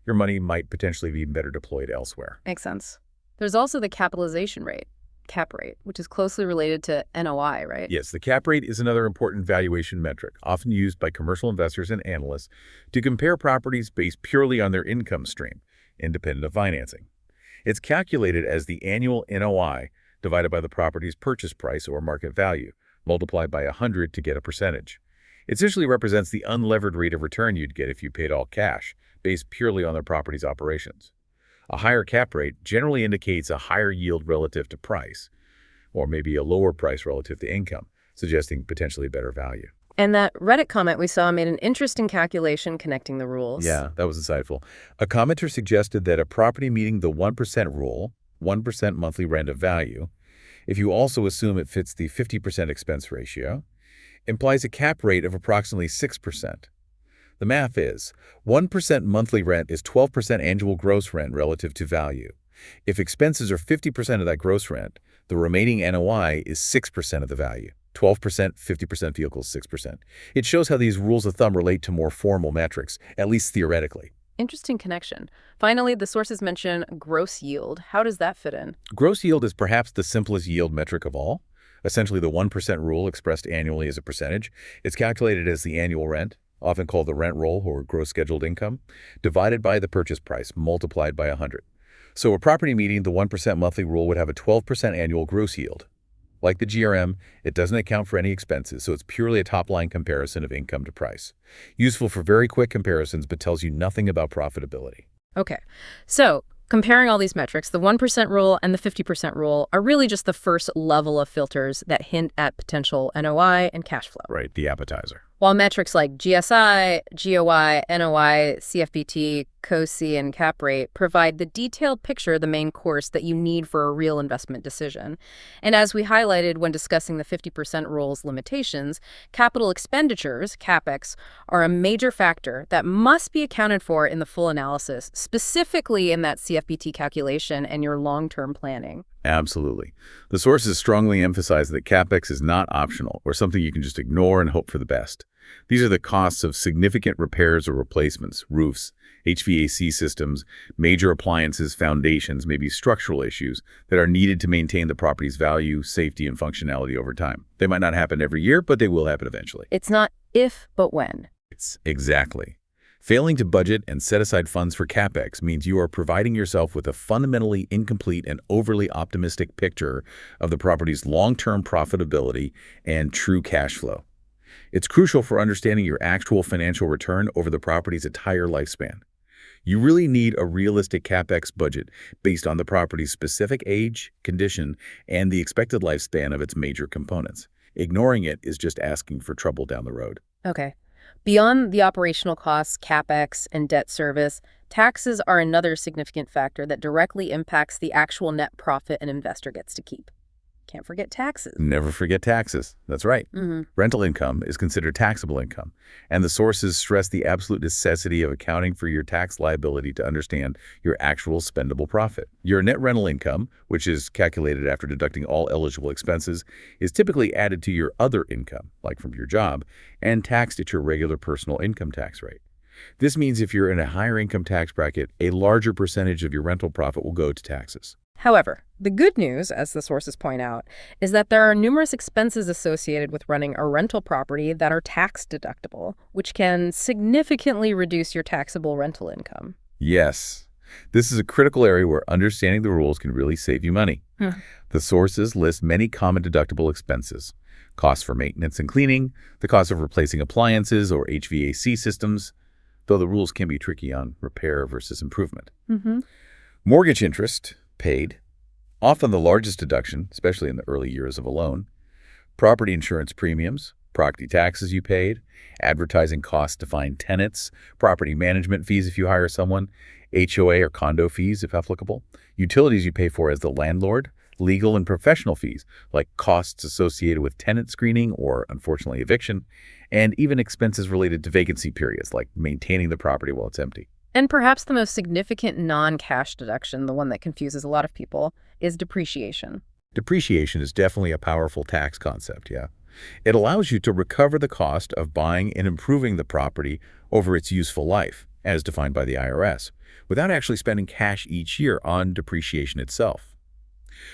your money might potentially be better deployed elsewhere. Makes sense. There's also the capitalization rate, cap rate, which is closely related to NOI, right? Yes, the cap rate is another important valuation metric, often used by commercial investors and analysts to compare properties based purely on their income stream, independent of financing. It's calculated as the annual NOI divided by the property's purchase price or market value, multiplied by 100 to get a percentage. It essentially represents the unlevered rate of return you'd get if you paid all cash, based purely on the property's operations. A higher cap rate generally indicates a higher yield relative to price, or maybe a lower price relative to income, suggesting potentially better value. And that Reddit comment we saw made an interesting calculation connecting the rules. Yeah, that was insightful. A commenter suggested that a property meeting the 1% rule, 1% monthly rent of value, if you also assume it fits the 50% expense ratio, implies a cap rate of approximately 6%. The math is, 1% monthly rent is 12% annual gross rent relative to value. If expenses are 50% of that gross rent, the remaining NOI is 6% of the value. 12%, 50% equals 6%. It shows how these rules of thumb relate to more formal metrics, at least theoretically. Interesting connection. Finally, the sources mention gross yield. How does that fit in? Gross yield is perhaps the simplest yield metric of all. Essentially the 1% rule expressed annually as a percentage. It's calculated as the annual rent, often called the rent roll or gross scheduled income, divided by the purchase price, multiplied by 100. So a property meeting the 1% monthly rule would have a 12% annual gross yield. Like the GRM, it doesn't account for any expenses, so it's purely a top-line comparison of income to price. Useful for very quick comparisons, but tells you nothing about profitability. Okay, so comparing all these metrics, the 1% rule and the 50% rule are really just the first level of filters that hint at potential NOI and cash flow. Right, the appetizer. While metrics like GSI, GOI, NOI, CFBT, COSI, and cap rate provide the detailed picture, the main course that you need for a real investment decision. And as we highlighted when discussing the 50% rule's limitations, capital expenditures, CapEx, are a major factor that must be accounted for in the full analysis, specifically in that CFBT calculation and your long-term planning. Absolutely. The sources strongly emphasize that CapEx is not optional or something you can just ignore and hope for the best. These are the costs of significant repairs or replacements, roofs, HVAC systems, major appliances, foundations, maybe structural issues that are needed to maintain the property's value, safety, and functionality over time. They might not happen every year, but they will happen eventually. It's not if, but when. Exactly. Failing to budget and set aside funds for CapEx means you are providing yourself with a fundamentally incomplete and overly optimistic picture of the property's long-term profitability and true cash flow. It's crucial for understanding your actual financial return over the property's entire lifespan. You really need a realistic CapEx budget based on the property's specific age, condition, and the expected lifespan of its major components. Ignoring it is just asking for trouble down the road. Okay. Beyond the operational costs, CapEx, and debt service, taxes are another significant factor that directly impacts the actual net profit an investor gets to keep. Can't forget taxes. Never forget taxes. That's right. Rental income is considered taxable income, and the sources stress the absolute necessity of accounting for your tax liability to understand your actual spendable profit. Your net rental income, which is calculated after deducting all eligible expenses, is typically added to your other income, like from your job, and taxed at your regular personal income tax rate. This means if you're in a higher income tax bracket, a larger percentage of your rental profit will go to taxes. However, the good news, as the sources point out, is that there are numerous expenses associated with running a rental property that are tax deductible, which can significantly reduce your taxable rental income. Yes. This is a critical area where understanding the rules can really save you money. The sources list many common deductible expenses: costs for maintenance and cleaning, the cost of replacing appliances or HVAC systems, though the rules can be tricky on repair versus improvement. Mortgage interest paid, often the largest deduction, especially in the early years of a loan. Property insurance premiums, property taxes you paid, advertising costs to find tenants, property management fees if you hire someone, HOA or condo fees if applicable, utilities you pay for as the landlord, legal and professional fees, like costs associated with tenant screening or, unfortunately, eviction, and even expenses related to vacancy periods, like maintaining the property while it's empty. And perhaps the most significant non-cash deduction, the one that confuses a lot of people, is depreciation. Depreciation is definitely a powerful tax concept, yeah. It allows you to recover the cost of buying and improving the property over its useful life, as defined by the IRS, without actually spending cash each year on depreciation itself.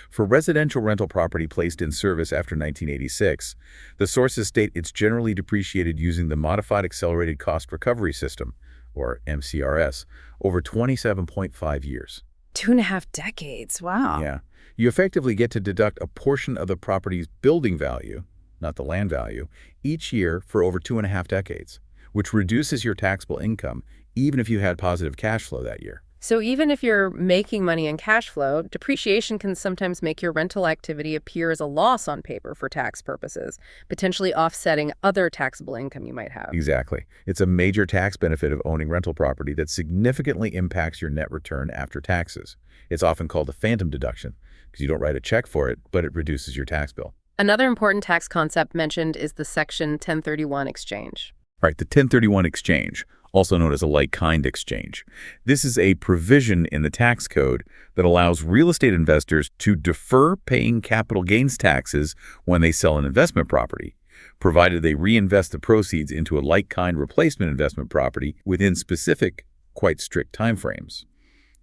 For residential rental property placed in service after 1986, the sources state it's generally depreciated using the Modified Accelerated Cost Recovery System, or MCRS, over 27.5 years. 2.5 decades, wow. Yeah. You effectively get to deduct a portion of the property's building value, not the land value, each year for over 2.5 decades, which reduces your taxable income even if you had positive cash flow that year. So even if you're making money in cash flow, depreciation can sometimes make your rental activity appear as a loss on paper for tax purposes, potentially offsetting other taxable income you might have. Exactly. It's a major tax benefit of owning rental property that significantly impacts your net return after taxes. It's often called a phantom deduction because you don't write a check for it, but it reduces your tax bill. Another important tax concept mentioned is the Section 1031 exchange. All right, the 1031 exchange, also known as a like-kind exchange. This is a provision in the tax code that allows real estate investors to defer paying capital gains taxes when they sell an investment property, provided they reinvest the proceeds into a like-kind replacement investment property within specific, quite strict timeframes.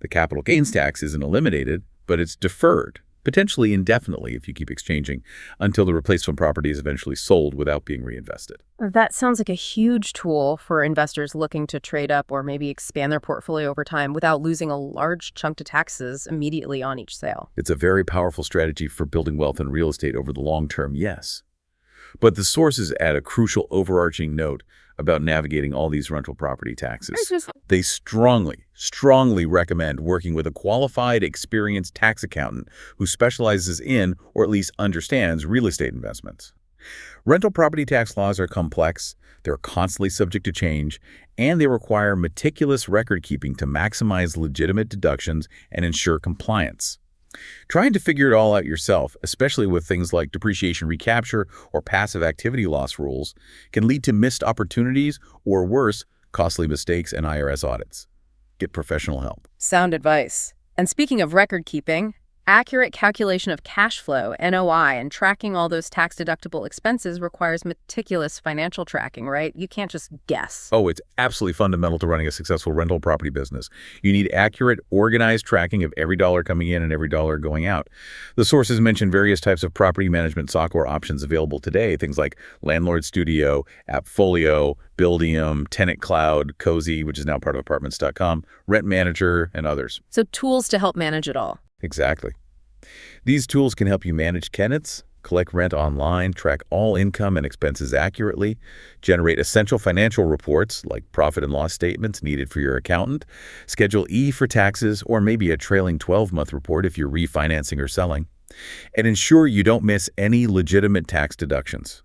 The capital gains tax isn't eliminated, but it's deferred, potentially indefinitely if you keep exchanging, until the replacement property is eventually sold without being reinvested. That sounds like a huge tool for investors looking to trade up or maybe expand their portfolio over time without losing a large chunk to taxes immediately on each sale. It's a very powerful strategy for building wealth in real estate over the long term, yes. But the sources add a crucial overarching note about navigating all these rental property taxes. They strongly recommend working with a qualified, experienced tax accountant who specializes in, or at least understands, real estate investments. Rental property tax laws are complex, they're constantly subject to change, and they require meticulous record keeping to maximize legitimate deductions and ensure compliance. Trying to figure it all out yourself, especially with things like depreciation recapture or passive activity loss rules, can lead to missed opportunities or worse, costly mistakes and IRS audits. Get professional help. Sound advice. And speaking of record keeping, accurate calculation of cash flow, NOI, and tracking all those tax-deductible expenses requires meticulous financial tracking, right? You can't just guess. Oh, it's absolutely fundamental to running a successful rental property business. You need accurate, organized tracking of every dollar coming in and every dollar going out. The sources mention various types of property management software options available today, things like Landlord Studio, Appfolio, Buildium, Tenant Cloud, Cozy, which is now part of Apartments.com, Rent Manager, and others. So tools to help manage it all. Exactly. These tools can help you manage tenants, collect rent online, track all income and expenses accurately, generate essential financial reports like profit and loss statements needed for your accountant, Schedule E for taxes, or maybe a trailing 12-month report if you're refinancing or selling, and ensure you don't miss any legitimate tax deductions.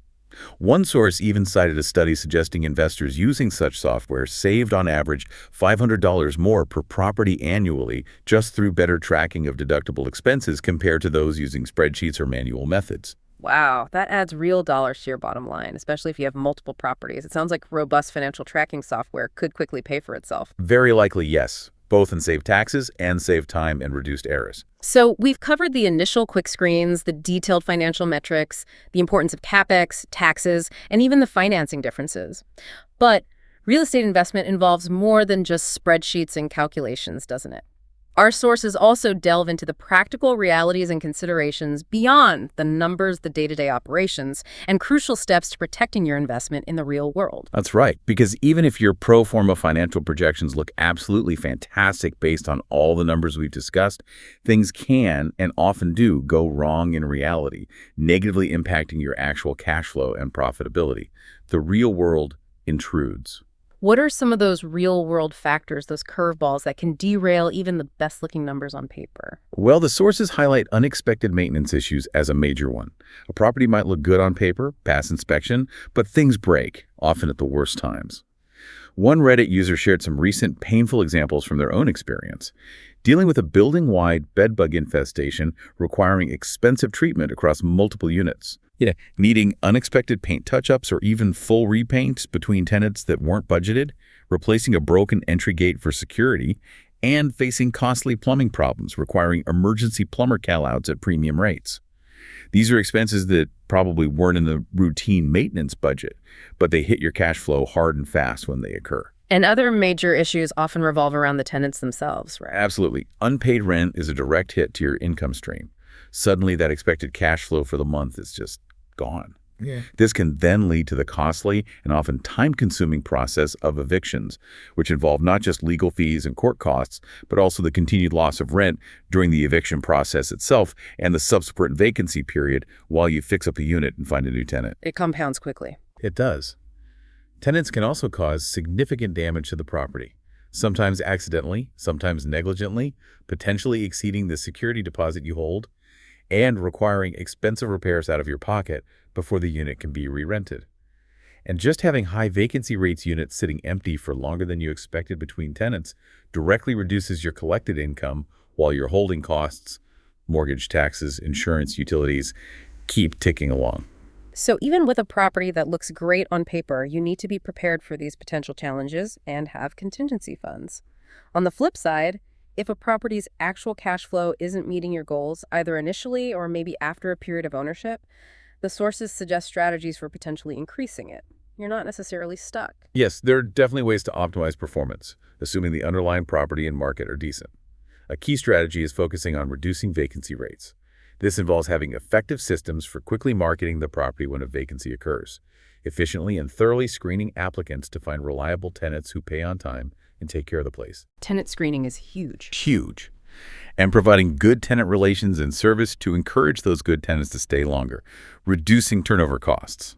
One source even cited a study suggesting investors using such software saved on average $500 more per property annually just through better tracking of deductible expenses compared to those using spreadsheets or manual methods. Wow, that adds real dollars to your bottom line, especially if you have multiple properties. It sounds like robust financial tracking software could quickly pay for itself. Very likely, yes. Both in save taxes and save time and reduced errors. So we've covered the initial quick screens, the detailed financial metrics, the importance of CapEx, taxes, and even the financing differences. But real estate investment involves more than just spreadsheets and calculations, doesn't it? Our sources also delve into the practical realities and considerations beyond the numbers, the day-to-day operations, and crucial steps to protecting your investment in the real world. That's right, because even if your pro forma financial projections look absolutely fantastic based on all the numbers we've discussed, things can and often do go wrong in reality, negatively impacting your actual cash flow and profitability. The real world intrudes. What are some of those real-world factors, those curveballs that can derail even the best-looking numbers on paper? Well, the sources highlight unexpected maintenance issues as a major one. A property might look good on paper, pass inspection, but things break, often at the worst times. One Reddit user shared some recent painful examples from their own experience, dealing with a building-wide bedbug infestation requiring expensive treatment across multiple units. Yeah, needing unexpected paint touch-ups or even full repaints between tenants that weren't budgeted, replacing a broken entry gate for security, and facing costly plumbing problems requiring emergency plumber call-outs at premium rates. These are expenses that probably weren't in the routine maintenance budget, but they hit your cash flow hard and fast when they occur. And other major issues often revolve around the tenants themselves, right? Absolutely. Unpaid rent is a direct hit to your income stream. Suddenly, that expected cash flow for the month is just gone. Yeah. This can then lead to the costly and often time-consuming process of evictions, which involve not just legal fees and court costs, but also the continued loss of rent during the eviction process itself and the subsequent vacancy period while you fix up a unit and find a new tenant. It compounds quickly. It does. Tenants can also cause significant damage to the property, sometimes accidentally, sometimes negligently, potentially exceeding the security deposit you hold, and requiring expensive repairs out of your pocket before the unit can be re-rented. And just having high vacancy rates units sitting empty for longer than you expected between tenants directly reduces your collected income while your holding costs, mortgage, taxes, insurance, utilities, keep ticking along. So even with a property that looks great on paper, you need to be prepared for these potential challenges and have contingency funds. On the flip side, if a property's actual cash flow isn't meeting your goals, either initially or maybe after a period of ownership, the sources suggest strategies for potentially increasing it. You're not necessarily stuck. Yes, there are definitely ways to optimize performance, assuming the underlying property and market are decent. A key strategy is focusing on reducing vacancy rates. This involves having effective systems for quickly marketing the property when a vacancy occurs, efficiently and thoroughly screening applicants to find reliable tenants who pay on time and take care of the place. Tenant screening is huge. Huge. And providing good tenant relations and service to encourage those good tenants to stay longer, reducing turnover costs.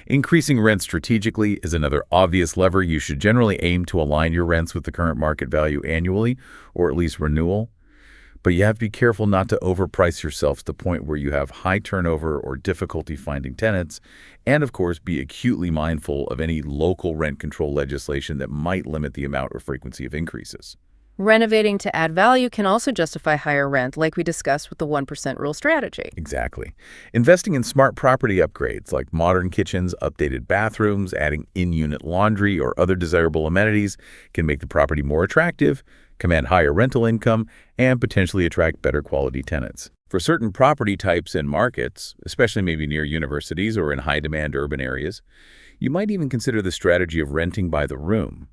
Increasing rent strategically is another obvious lever. You should generally aim to align your rents with the current market value annually, or at least renewal. But you have to be careful not to overprice yourself to the point where you have high turnover or difficulty finding tenants, and of course be acutely mindful of any local rent control legislation that might limit the amount or frequency of increases. Renovating to add value can also justify higher rent, like we discussed with the 1% rule strategy. Exactly. Investing in smart property upgrades like modern kitchens, updated bathrooms, adding in-unit laundry, or other desirable amenities can make the property more attractive, command higher rental income, and potentially attract better quality tenants. For certain property types and markets, especially maybe near universities or in high-demand urban areas, you might even consider the strategy of renting by the room.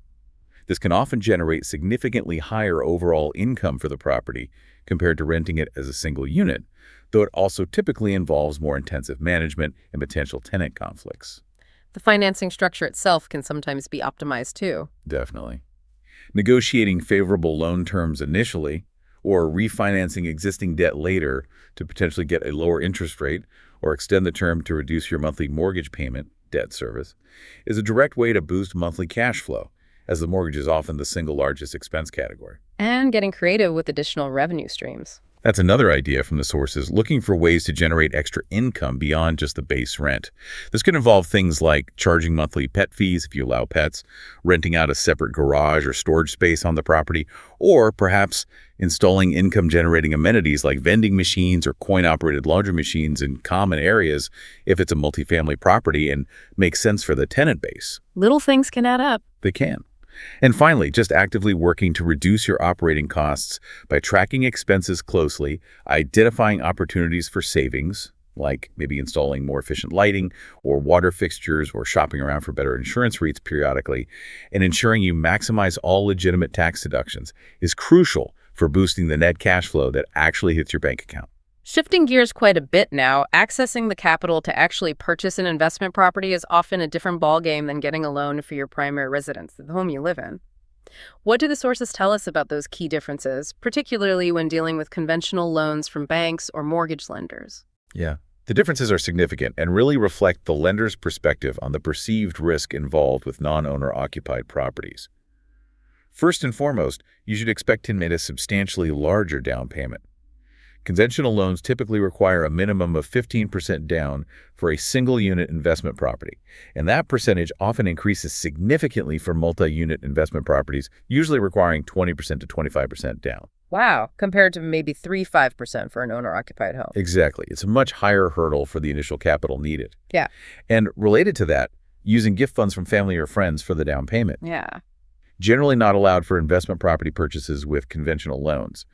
This can often generate significantly higher overall income for the property compared to renting it as a single unit, though it also typically involves more intensive management and potential tenant conflicts. The financing structure itself can sometimes be optimized too. Definitely. Negotiating favorable loan terms initially, or refinancing existing debt later to potentially get a lower interest rate or extend the term to reduce your monthly mortgage payment, debt service, is a direct way to boost monthly cash flow, as the mortgage is often the single largest expense category. And getting creative with additional revenue streams. That's another idea from the sources, looking for ways to generate extra income beyond just the base rent. This could involve things like charging monthly pet fees if you allow pets, renting out a separate garage or storage space on the property, or perhaps installing income-generating amenities like vending machines or coin-operated laundry machines in common areas if it's a multifamily property and makes sense for the tenant base. Little things can add up. They can. And finally, just actively working to reduce your operating costs by tracking expenses closely, identifying opportunities for savings, like maybe installing more efficient lighting or water fixtures or shopping around for better insurance rates periodically, and ensuring you maximize all legitimate tax deductions is crucial for boosting the net cash flow that actually hits your bank account. Shifting gears quite a bit now, accessing the capital to actually purchase an investment property is often a different ballgame than getting a loan for your primary residence, the home you live in. What do the sources tell us about those key differences, particularly when dealing with conventional loans from banks or mortgage lenders? Yeah. The differences are significant and really reflect the lender's perspective on the perceived risk involved with non-owner occupied properties. First and foremost, you should expect to make a substantially larger down payment. Conventional loans typically require a minimum of 15% down for a single-unit investment property, and that percentage often increases significantly for multi-unit investment properties, usually requiring 20% to 25% down. Wow, compared to maybe 3-5% for an owner-occupied home. Exactly. It's a much higher hurdle for the initial capital needed. Yeah. And related to that, using gift funds from family or friends for the down payment. Yeah. Generally not allowed for investment property purchases with conventional loans,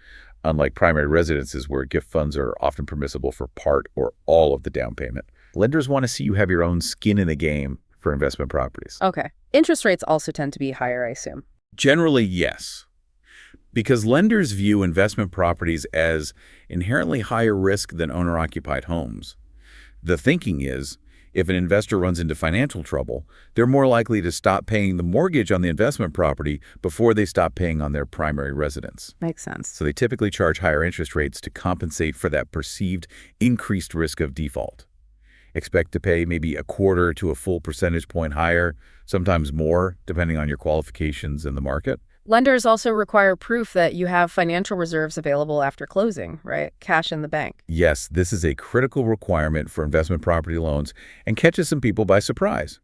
unlike primary residences where gift funds are often permissible for part or all of the down payment. Lenders want to see you have your own skin in the game for investment properties. Okay. Interest rates also tend to be higher, I assume. Generally, yes. Because lenders view investment properties as inherently higher risk than owner-occupied homes. The thinking is, if an investor runs into financial trouble, they're more likely to stop paying the mortgage on the investment property before they stop paying on their primary residence. Makes sense. So they typically charge higher interest rates to compensate for that perceived increased risk of default. Expect to pay maybe a quarter to a full percentage point higher, sometimes more, depending on your qualifications in the market. Lenders also require proof that you have financial reserves available after closing, right? Cash in the bank. Yes, this is a critical requirement for investment property loans and catches some people by surprise.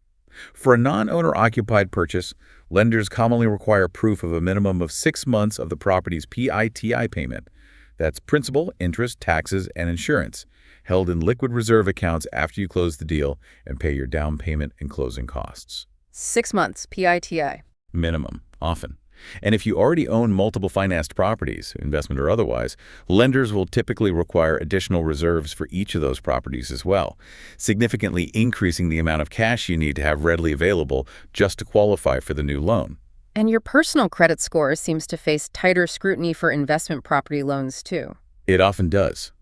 For a non-owner-occupied purchase, lenders commonly require proof of a minimum of 6 months of the property's PITI payment. That's principal, interest, taxes, and insurance, held in liquid reserve accounts after you close the deal and pay your down payment and closing costs. 6 months, PITI. Minimum, often. And if you already own multiple financed properties, investment or otherwise, lenders will typically require additional reserves for each of those properties as well, significantly increasing the amount of cash you need to have readily available just to qualify for the new loan. And your personal credit score seems to face tighter scrutiny for investment property loans, too. It often does.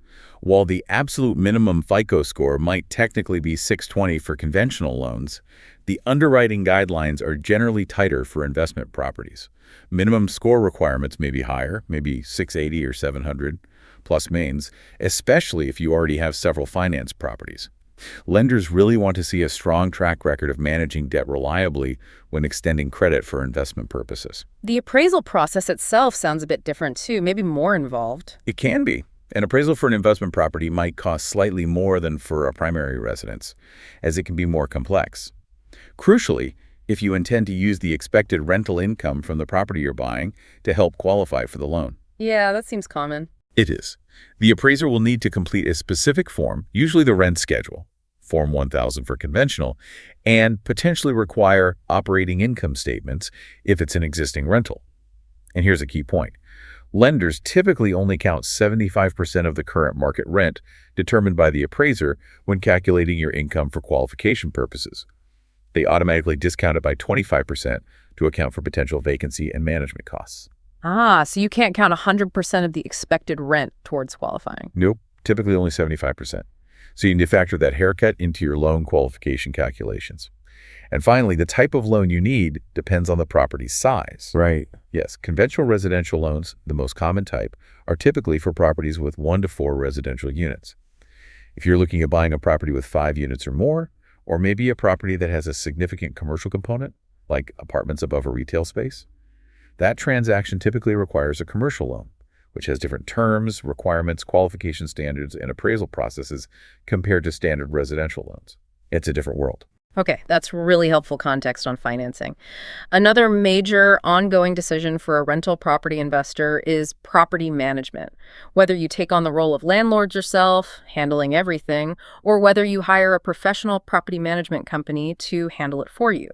While the absolute minimum FICO score might technically be 620 for conventional loans, the underwriting guidelines are generally tighter for investment properties. Minimum score requirements may be higher, maybe 680 or 700, plus mains, especially if you already have several finance properties. Lenders really want to see a strong track record of managing debt reliably when extending credit for investment purposes. The appraisal process itself sounds a bit different, too, maybe more involved. It can be. An appraisal for an investment property might cost slightly more than for a primary residence, as it can be more complex. Crucially, if you intend to use the expected rental income from the property you're buying to help qualify for the loan. Yeah, that seems common. It is. The appraiser will need to complete a specific form, usually the rent schedule, Form 1000 for conventional, and potentially require operating income statements if it's an existing rental. And here's a key point. Lenders typically only count 75% of the current market rent determined by the appraiser when calculating your income for qualification purposes. They automatically discount it by 25% to account for potential vacancy and management costs. Ah, so you can't count 100% of the expected rent towards qualifying. Nope, typically only 75%. So you need to factor that haircut into your loan qualification calculations. And finally, the type of loan you need depends on the property's size. Right. Yes, conventional residential loans, the most common type, are typically for properties with 1 to 4 residential units. If you're looking at buying a property with 5 units or more, or maybe a property that has a significant commercial component, like apartments above a retail space, that transaction typically requires a commercial loan, which has different terms, requirements, qualification standards, and appraisal processes compared to standard residential loans. It's a different world. Okay, that's really helpful context on financing. Another major ongoing decision for a rental property investor is property management. Whether you take on the role of landlord yourself, handling everything, or whether you hire a professional property management company to handle it for you.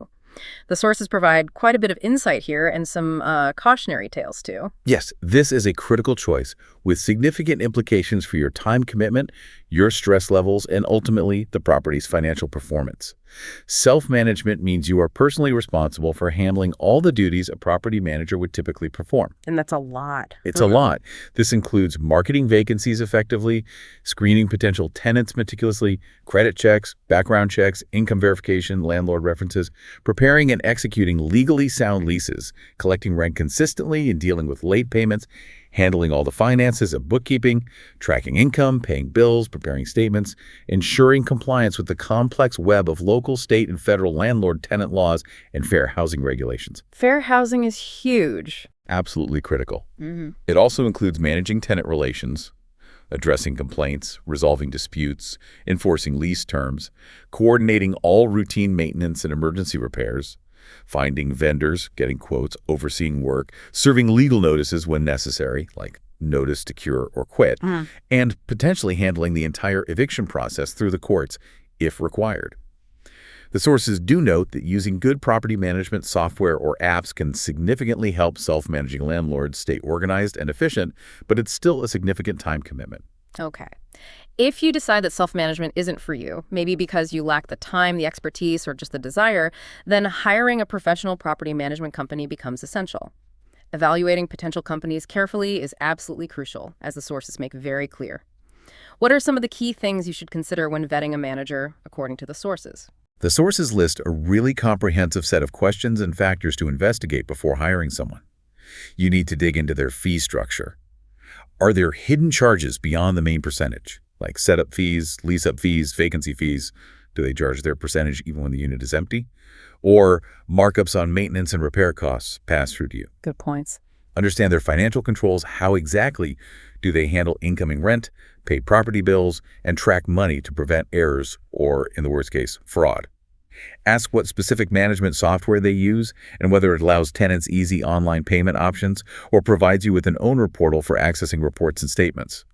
The sources provide quite a bit of insight here and some cautionary tales, too. Yes, this is a critical choice with significant implications for your time commitment, your stress levels, and ultimately the property's financial performance. Self-management means you are personally responsible for handling all the duties a property manager would typically perform. And that's a lot. It's a lot. This includes marketing vacancies effectively, screening potential tenants meticulously, credit checks, background checks, income verification, landlord references, preparing and executing legally sound leases, collecting rent consistently and dealing with late payments, handling all the finances of bookkeeping, tracking income, paying bills, preparing statements, ensuring compliance with the complex web of local, state, and federal landlord-tenant laws and fair housing regulations. Fair housing is huge. Absolutely critical. It also includes managing tenant relations, addressing complaints, resolving disputes, enforcing lease terms, coordinating all routine maintenance and emergency repairs, finding vendors, getting quotes, overseeing work, serving legal notices when necessary, like notice to cure or quit, and potentially handling the entire eviction process through the courts if required. The sources do note that using good property management software or apps can significantly help self-managing landlords stay organized and efficient, but it's still a significant time commitment. Okay. If you decide that self-management isn't for you, maybe because you lack the time, the expertise, or just the desire, then hiring a professional property management company becomes essential. Evaluating potential companies carefully is absolutely crucial, as the sources make very clear. What are some of the key things you should consider when vetting a manager, according to the sources? The sources list a really comprehensive set of questions and factors to investigate before hiring someone. You need to dig into their fee structure. Are there hidden charges beyond the main percentage, like setup fees, lease-up fees, vacancy fees? Do they charge their percentage even when the unit is empty? Or markups on maintenance and repair costs pass through to you? Good points. Understand their financial controls. How exactly do they handle incoming rent, pay property bills, and track money to prevent errors or, in the worst case, fraud? Ask what specific management software they use and whether it allows tenants easy online payment options or provides you with an owner portal for accessing reports and statements.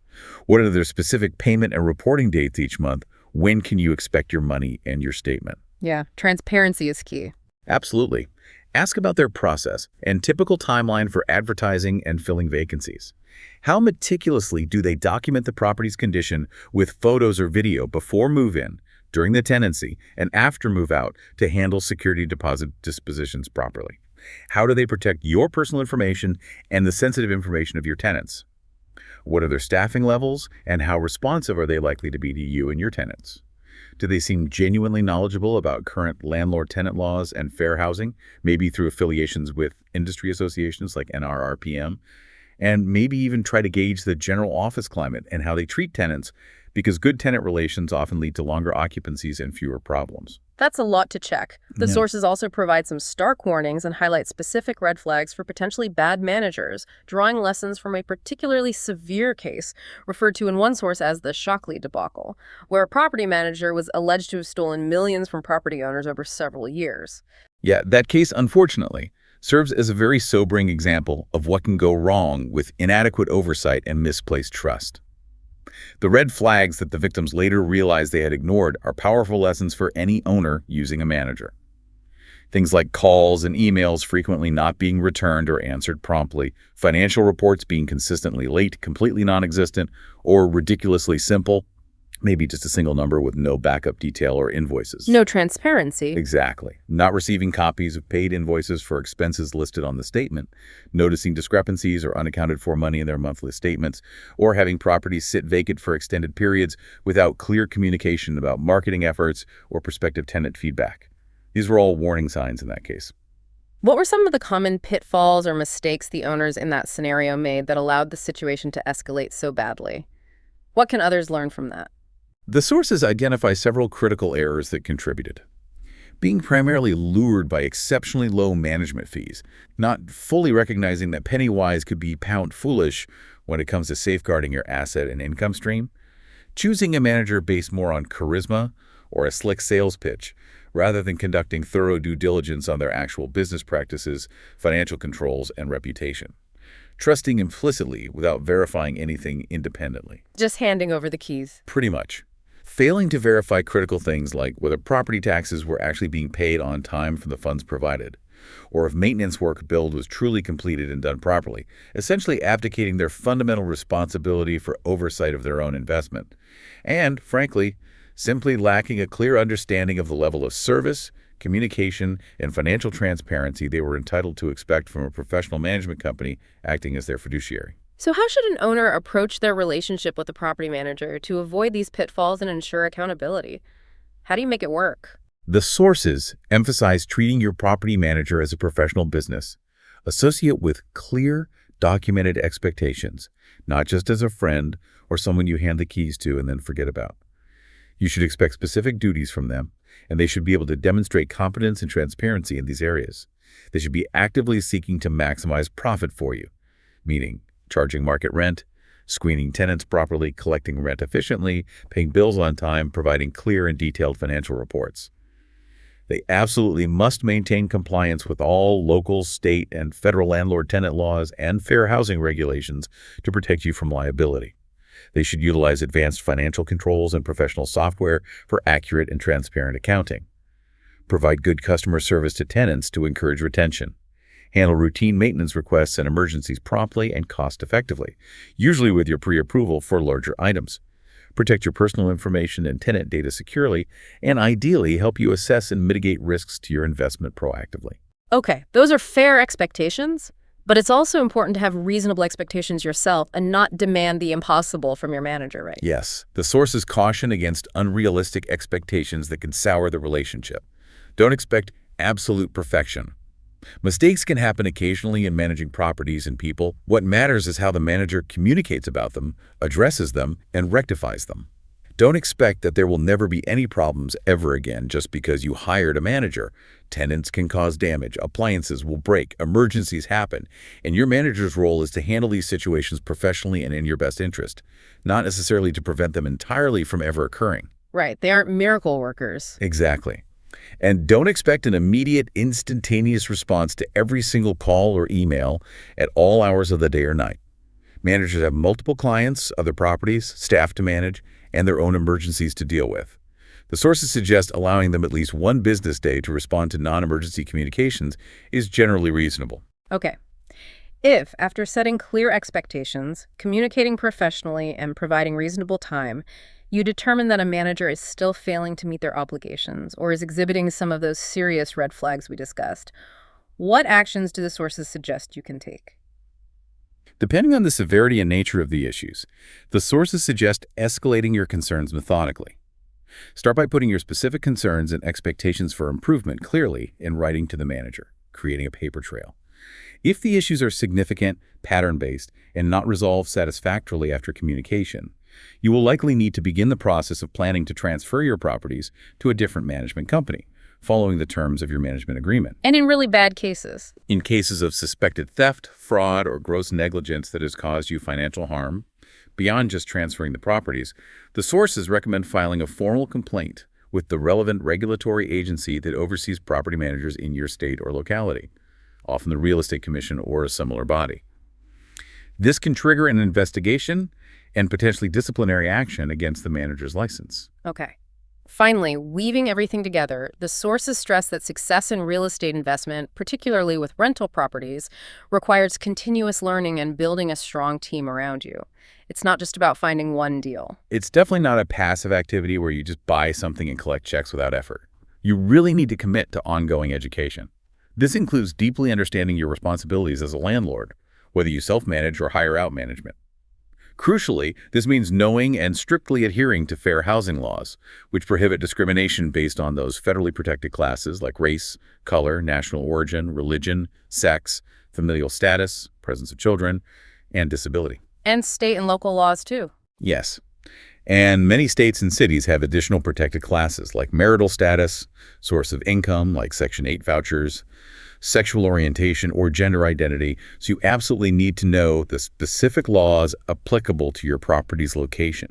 What are their specific payment and reporting dates each month? When can you expect your money and your statement? Yeah, transparency is key. Absolutely. Ask about their process and typical timeline for advertising and filling vacancies. How meticulously do they document the property's condition with photos or video before move-in, during the tenancy, and after move-out to handle security deposit dispositions properly? How do they protect your personal information and the sensitive information of your tenants? What are their staffing levels, and how responsive are they likely to be to you and your tenants? Do they seem genuinely knowledgeable about current landlord-tenant laws and fair housing, maybe through affiliations with industry associations like NRRPM? And maybe even try to gauge the general office climate and how they treat tenants, because good tenant relations often lead to longer occupancies and fewer problems. That's a lot to check. The sources also provide some stark warnings and highlight specific red flags for potentially bad managers, drawing lessons from a particularly severe case referred to in one source as the Shockley debacle, where a property manager was alleged to have stolen millions from property owners over several years. Yeah, that case, unfortunately, serves as a very sobering example of what can go wrong with inadequate oversight and misplaced trust. The red flags that the victims later realized they had ignored are powerful lessons for any owner using a manager. Things like calls and emails frequently not being returned or answered promptly, financial reports being consistently late, completely non-existent, or ridiculously simple, maybe just a single number with no backup detail or invoices. No transparency. Exactly. Not receiving copies of paid invoices for expenses listed on the statement, noticing discrepancies or unaccounted for money in their monthly statements, or having properties sit vacant for extended periods without clear communication about marketing efforts or prospective tenant feedback. These were all warning signs in that case. What were some of the common pitfalls or mistakes the owners in that scenario made that allowed the situation to escalate so badly? What can others learn from that? The sources identify several critical errors that contributed. Being primarily lured by exceptionally low management fees, not fully recognizing that penny-wise could be pound-foolish when it comes to safeguarding your asset and income stream. Choosing a manager based more on charisma or a slick sales pitch, rather than conducting thorough due diligence on their actual business practices, financial controls, and reputation. Trusting implicitly without verifying anything independently. Just handing over the keys. Pretty much. Failing to verify critical things like whether property taxes were actually being paid on time from the funds provided, or if maintenance work billed was truly completed and done properly, essentially abdicating their fundamental responsibility for oversight of their own investment. And, frankly, simply lacking a clear understanding of the level of service, communication, and financial transparency they were entitled to expect from a professional management company acting as their fiduciary. So how should an owner approach their relationship with a property manager to avoid these pitfalls and ensure accountability? How do you make it work? The sources emphasize treating your property manager as a professional business. Associate with clear, documented expectations, not just as a friend or someone you hand the keys to and then forget about. You should expect specific duties from them, and they should be able to demonstrate competence and transparency in these areas. They should be actively seeking to maximize profit for you, meaning charging market rent, screening tenants properly, collecting rent efficiently, paying bills on time, providing clear and detailed financial reports. They absolutely must maintain compliance with all local, state, and federal landlord-tenant laws and fair housing regulations to protect you from liability. They should utilize advanced financial controls and professional software for accurate and transparent accounting. Provide good customer service to tenants to encourage retention. Handle routine maintenance requests and emergencies promptly and cost-effectively, usually with your pre-approval for larger items. Protect your personal information and tenant data securely, and ideally help you assess and mitigate risks to your investment proactively. Okay, those are fair expectations, but it's also important to have reasonable expectations yourself and not demand the impossible from your manager, right? Yes, the sources caution against unrealistic expectations that can sour the relationship. Don't expect absolute perfection. Mistakes can happen occasionally in managing properties and people. What matters is how the manager communicates about them, addresses them, and rectifies them. Don't expect that there will never be any problems ever again just because you hired a manager. Tenants can cause damage, appliances will break, emergencies happen, and your manager's role is to handle these situations professionally and in your best interest, not necessarily to prevent them entirely from ever occurring. Right, they aren't miracle workers. Exactly. And don't expect an immediate, instantaneous response to every single call or email at all hours of the day or night. Managers have multiple clients, other properties, staff to manage, and their own emergencies to deal with. The sources suggest allowing them at least one business day to respond to non-emergency communications is generally reasonable. Okay. If, after setting clear expectations, communicating professionally, and providing reasonable time, you determine that a manager is still failing to meet their obligations or is exhibiting some of those serious red flags we discussed, what actions do the sources suggest you can take? Depending on the severity and nature of the issues, the sources suggest escalating your concerns methodically. Start by putting your specific concerns and expectations for improvement clearly in writing to the manager, creating a paper trail. If the issues are significant, pattern-based, and not resolved satisfactorily after communication, you will likely need to begin the process of planning to transfer your properties to a different management company, following the terms of your management agreement. And in really bad cases. In cases of suspected theft, fraud, or gross negligence that has caused you financial harm, beyond just transferring the properties, the sources recommend filing a formal complaint with the relevant regulatory agency that oversees property managers in your state or locality, often the Real Estate Commission or a similar body. This can trigger an investigation and potentially disciplinary action against the manager's license. Okay. Finally, weaving everything together, the sources stress that success in real estate investment, particularly with rental properties, requires continuous learning and building a strong team around you. It's not just about finding one deal. It's definitely not a passive activity where you just buy something and collect checks without effort. You really need to commit to ongoing education. This includes deeply understanding your responsibilities as a landlord, whether you self-manage or hire out management. Crucially, this means knowing and strictly adhering to fair housing laws, which prohibit discrimination based on those federally protected classes like race, color, national origin, religion, sex, familial status, presence of children, and disability. And state and local laws, too. Yes. And many states and cities have additional protected classes like marital status, source of income like Section 8 vouchers, sexual orientation, or gender identity, so you absolutely need to know the specific laws applicable to your property's location.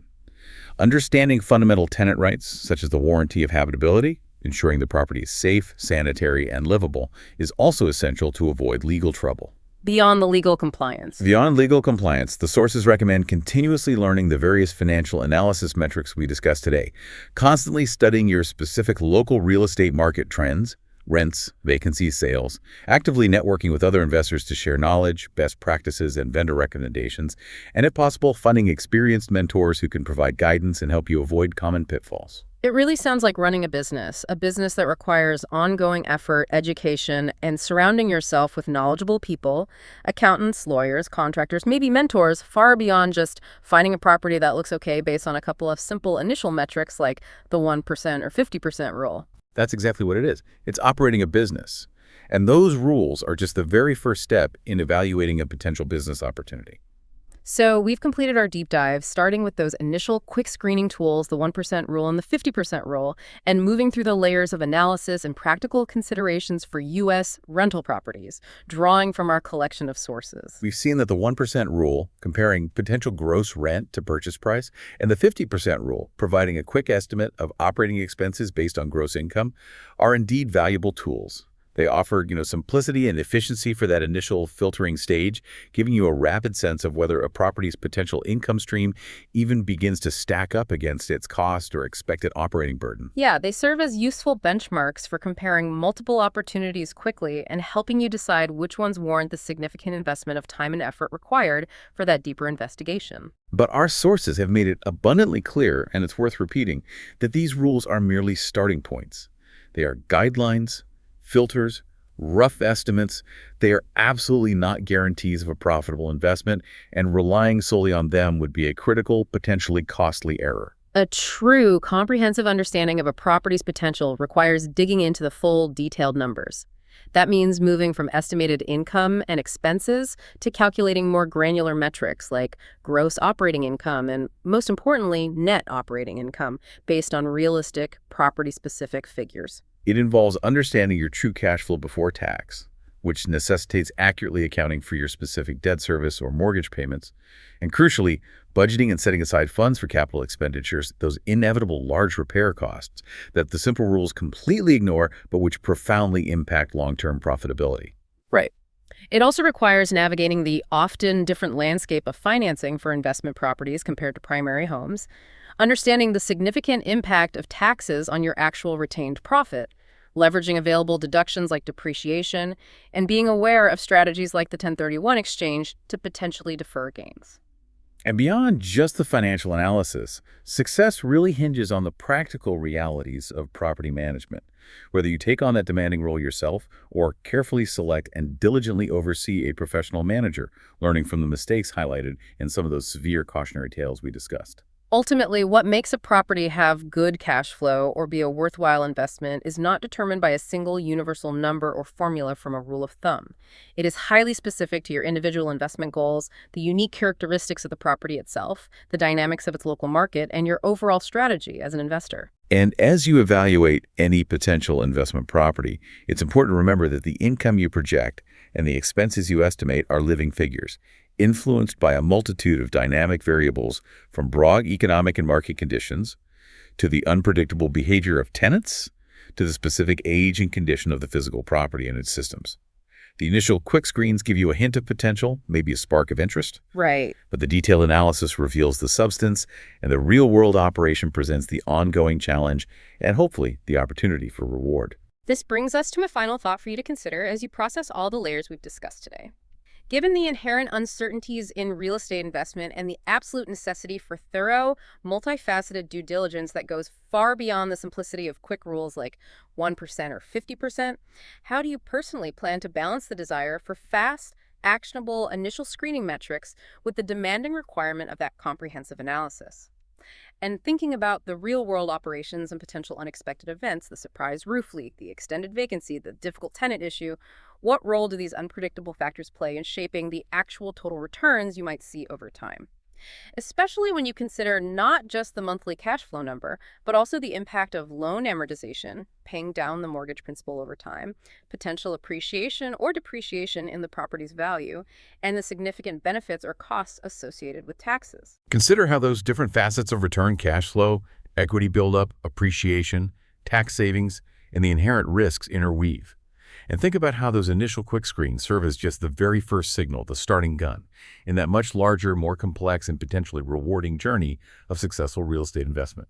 Understanding fundamental tenant rights, such as the warranty of habitability, ensuring the property is safe, sanitary, and livable, is also essential to avoid legal trouble. Beyond the legal compliance. Beyond legal compliance, the sources recommend continuously learning the various financial analysis metrics we discussed today, constantly studying your specific local real estate market trends, rents, vacancies, sales, actively networking with other investors to share knowledge, best practices, and vendor recommendations, and if possible, finding experienced mentors who can provide guidance and help you avoid common pitfalls. It really sounds like running a business that requires ongoing effort, education, and surrounding yourself with knowledgeable people, accountants, lawyers, contractors, maybe mentors, far beyond just finding a property that looks okay based on a couple of simple initial metrics like the 1% or 50% rule. That's exactly what it is. It's operating a business. And those rules are just the very first step in evaluating a potential business opportunity. So we've completed our deep dive, starting with those initial quick screening tools, the 1% rule and the 50% rule, and moving through the layers of analysis and practical considerations for U.S. rental properties, drawing from our collection of sources. We've seen that the 1% rule, comparing potential gross rent to purchase price, and the 50% rule, providing a quick estimate of operating expenses based on gross income, are indeed valuable tools. They offer, simplicity and efficiency for that initial filtering stage, giving you a rapid sense of whether a property's potential income stream even begins to stack up against its cost or expected operating burden. Yeah, they serve as useful benchmarks for comparing multiple opportunities quickly and helping you decide which ones warrant the significant investment of time and effort required for that deeper investigation. But our sources have made it abundantly clear, and it's worth repeating, that these rules are merely starting points. They are guidelines, filters, rough estimates. They are absolutely not guarantees of a profitable investment, and relying solely on them would be a critical, potentially costly error. A true comprehensive understanding of a property's potential requires digging into the full, detailed numbers. That means moving from estimated income and expenses to calculating more granular metrics like gross operating income and, most importantly, net operating income based on realistic, property-specific figures. It involves understanding your true cash flow before tax, which necessitates accurately accounting for your specific debt service or mortgage payments, and crucially, budgeting and setting aside funds for capital expenditures, those inevitable large repair costs that the simple rules completely ignore, but which profoundly impact long-term profitability. Right. It also requires navigating the often different landscape of financing for investment properties compared to primary homes, understanding the significant impact of taxes on your actual retained profit, leveraging available deductions like depreciation, and being aware of strategies like the 1031 exchange to potentially defer gains. And beyond just the financial analysis, success really hinges on the practical realities of property management. Whether you take on that demanding role yourself or carefully select and diligently oversee a professional manager, learning from the mistakes highlighted in some of those severe cautionary tales we discussed. Ultimately, what makes a property have good cash flow or be a worthwhile investment is not determined by a single universal number or formula from a rule of thumb. It is highly specific to your individual investment goals, the unique characteristics of the property itself, the dynamics of its local market, and your overall strategy as an investor. And as you evaluate any potential investment property, it's important to remember that the income you project and the expenses you estimate are living figures, influenced by a multitude of dynamic variables from broad economic and market conditions to the unpredictable behavior of tenants to the specific age and condition of the physical property and its systems. The initial quick screens give you a hint of potential, maybe a spark of interest, Right. but the detailed analysis reveals the substance, and the real-world operation presents the ongoing challenge and hopefully the opportunity for reward. This brings us to a final thought for you to consider as you process all the layers we've discussed today. Given the inherent uncertainties in real estate investment and the absolute necessity for thorough, multifaceted due diligence that goes far beyond the simplicity of quick rules like 1% or 50%, how do you personally plan to balance the desire for fast, actionable initial screening metrics with the demanding requirement of that comprehensive analysis? And thinking about the real-world operations and potential unexpected events, the surprise roof leak, the extended vacancy, the difficult tenant issue, what role do these unpredictable factors play in shaping the actual total returns you might see over time? Especially when you consider not just the monthly cash flow number, but also the impact of loan amortization, paying down the mortgage principal over time, potential appreciation or depreciation in the property's value, and the significant benefits or costs associated with taxes. Consider how those different facets of return cash flow, equity buildup, appreciation, tax savings, and the inherent risks interweave. And think about how those initial quick screens serve as just the very first signal, the starting gun, in that much larger, more complex, and potentially rewarding journey of successful real estate investment.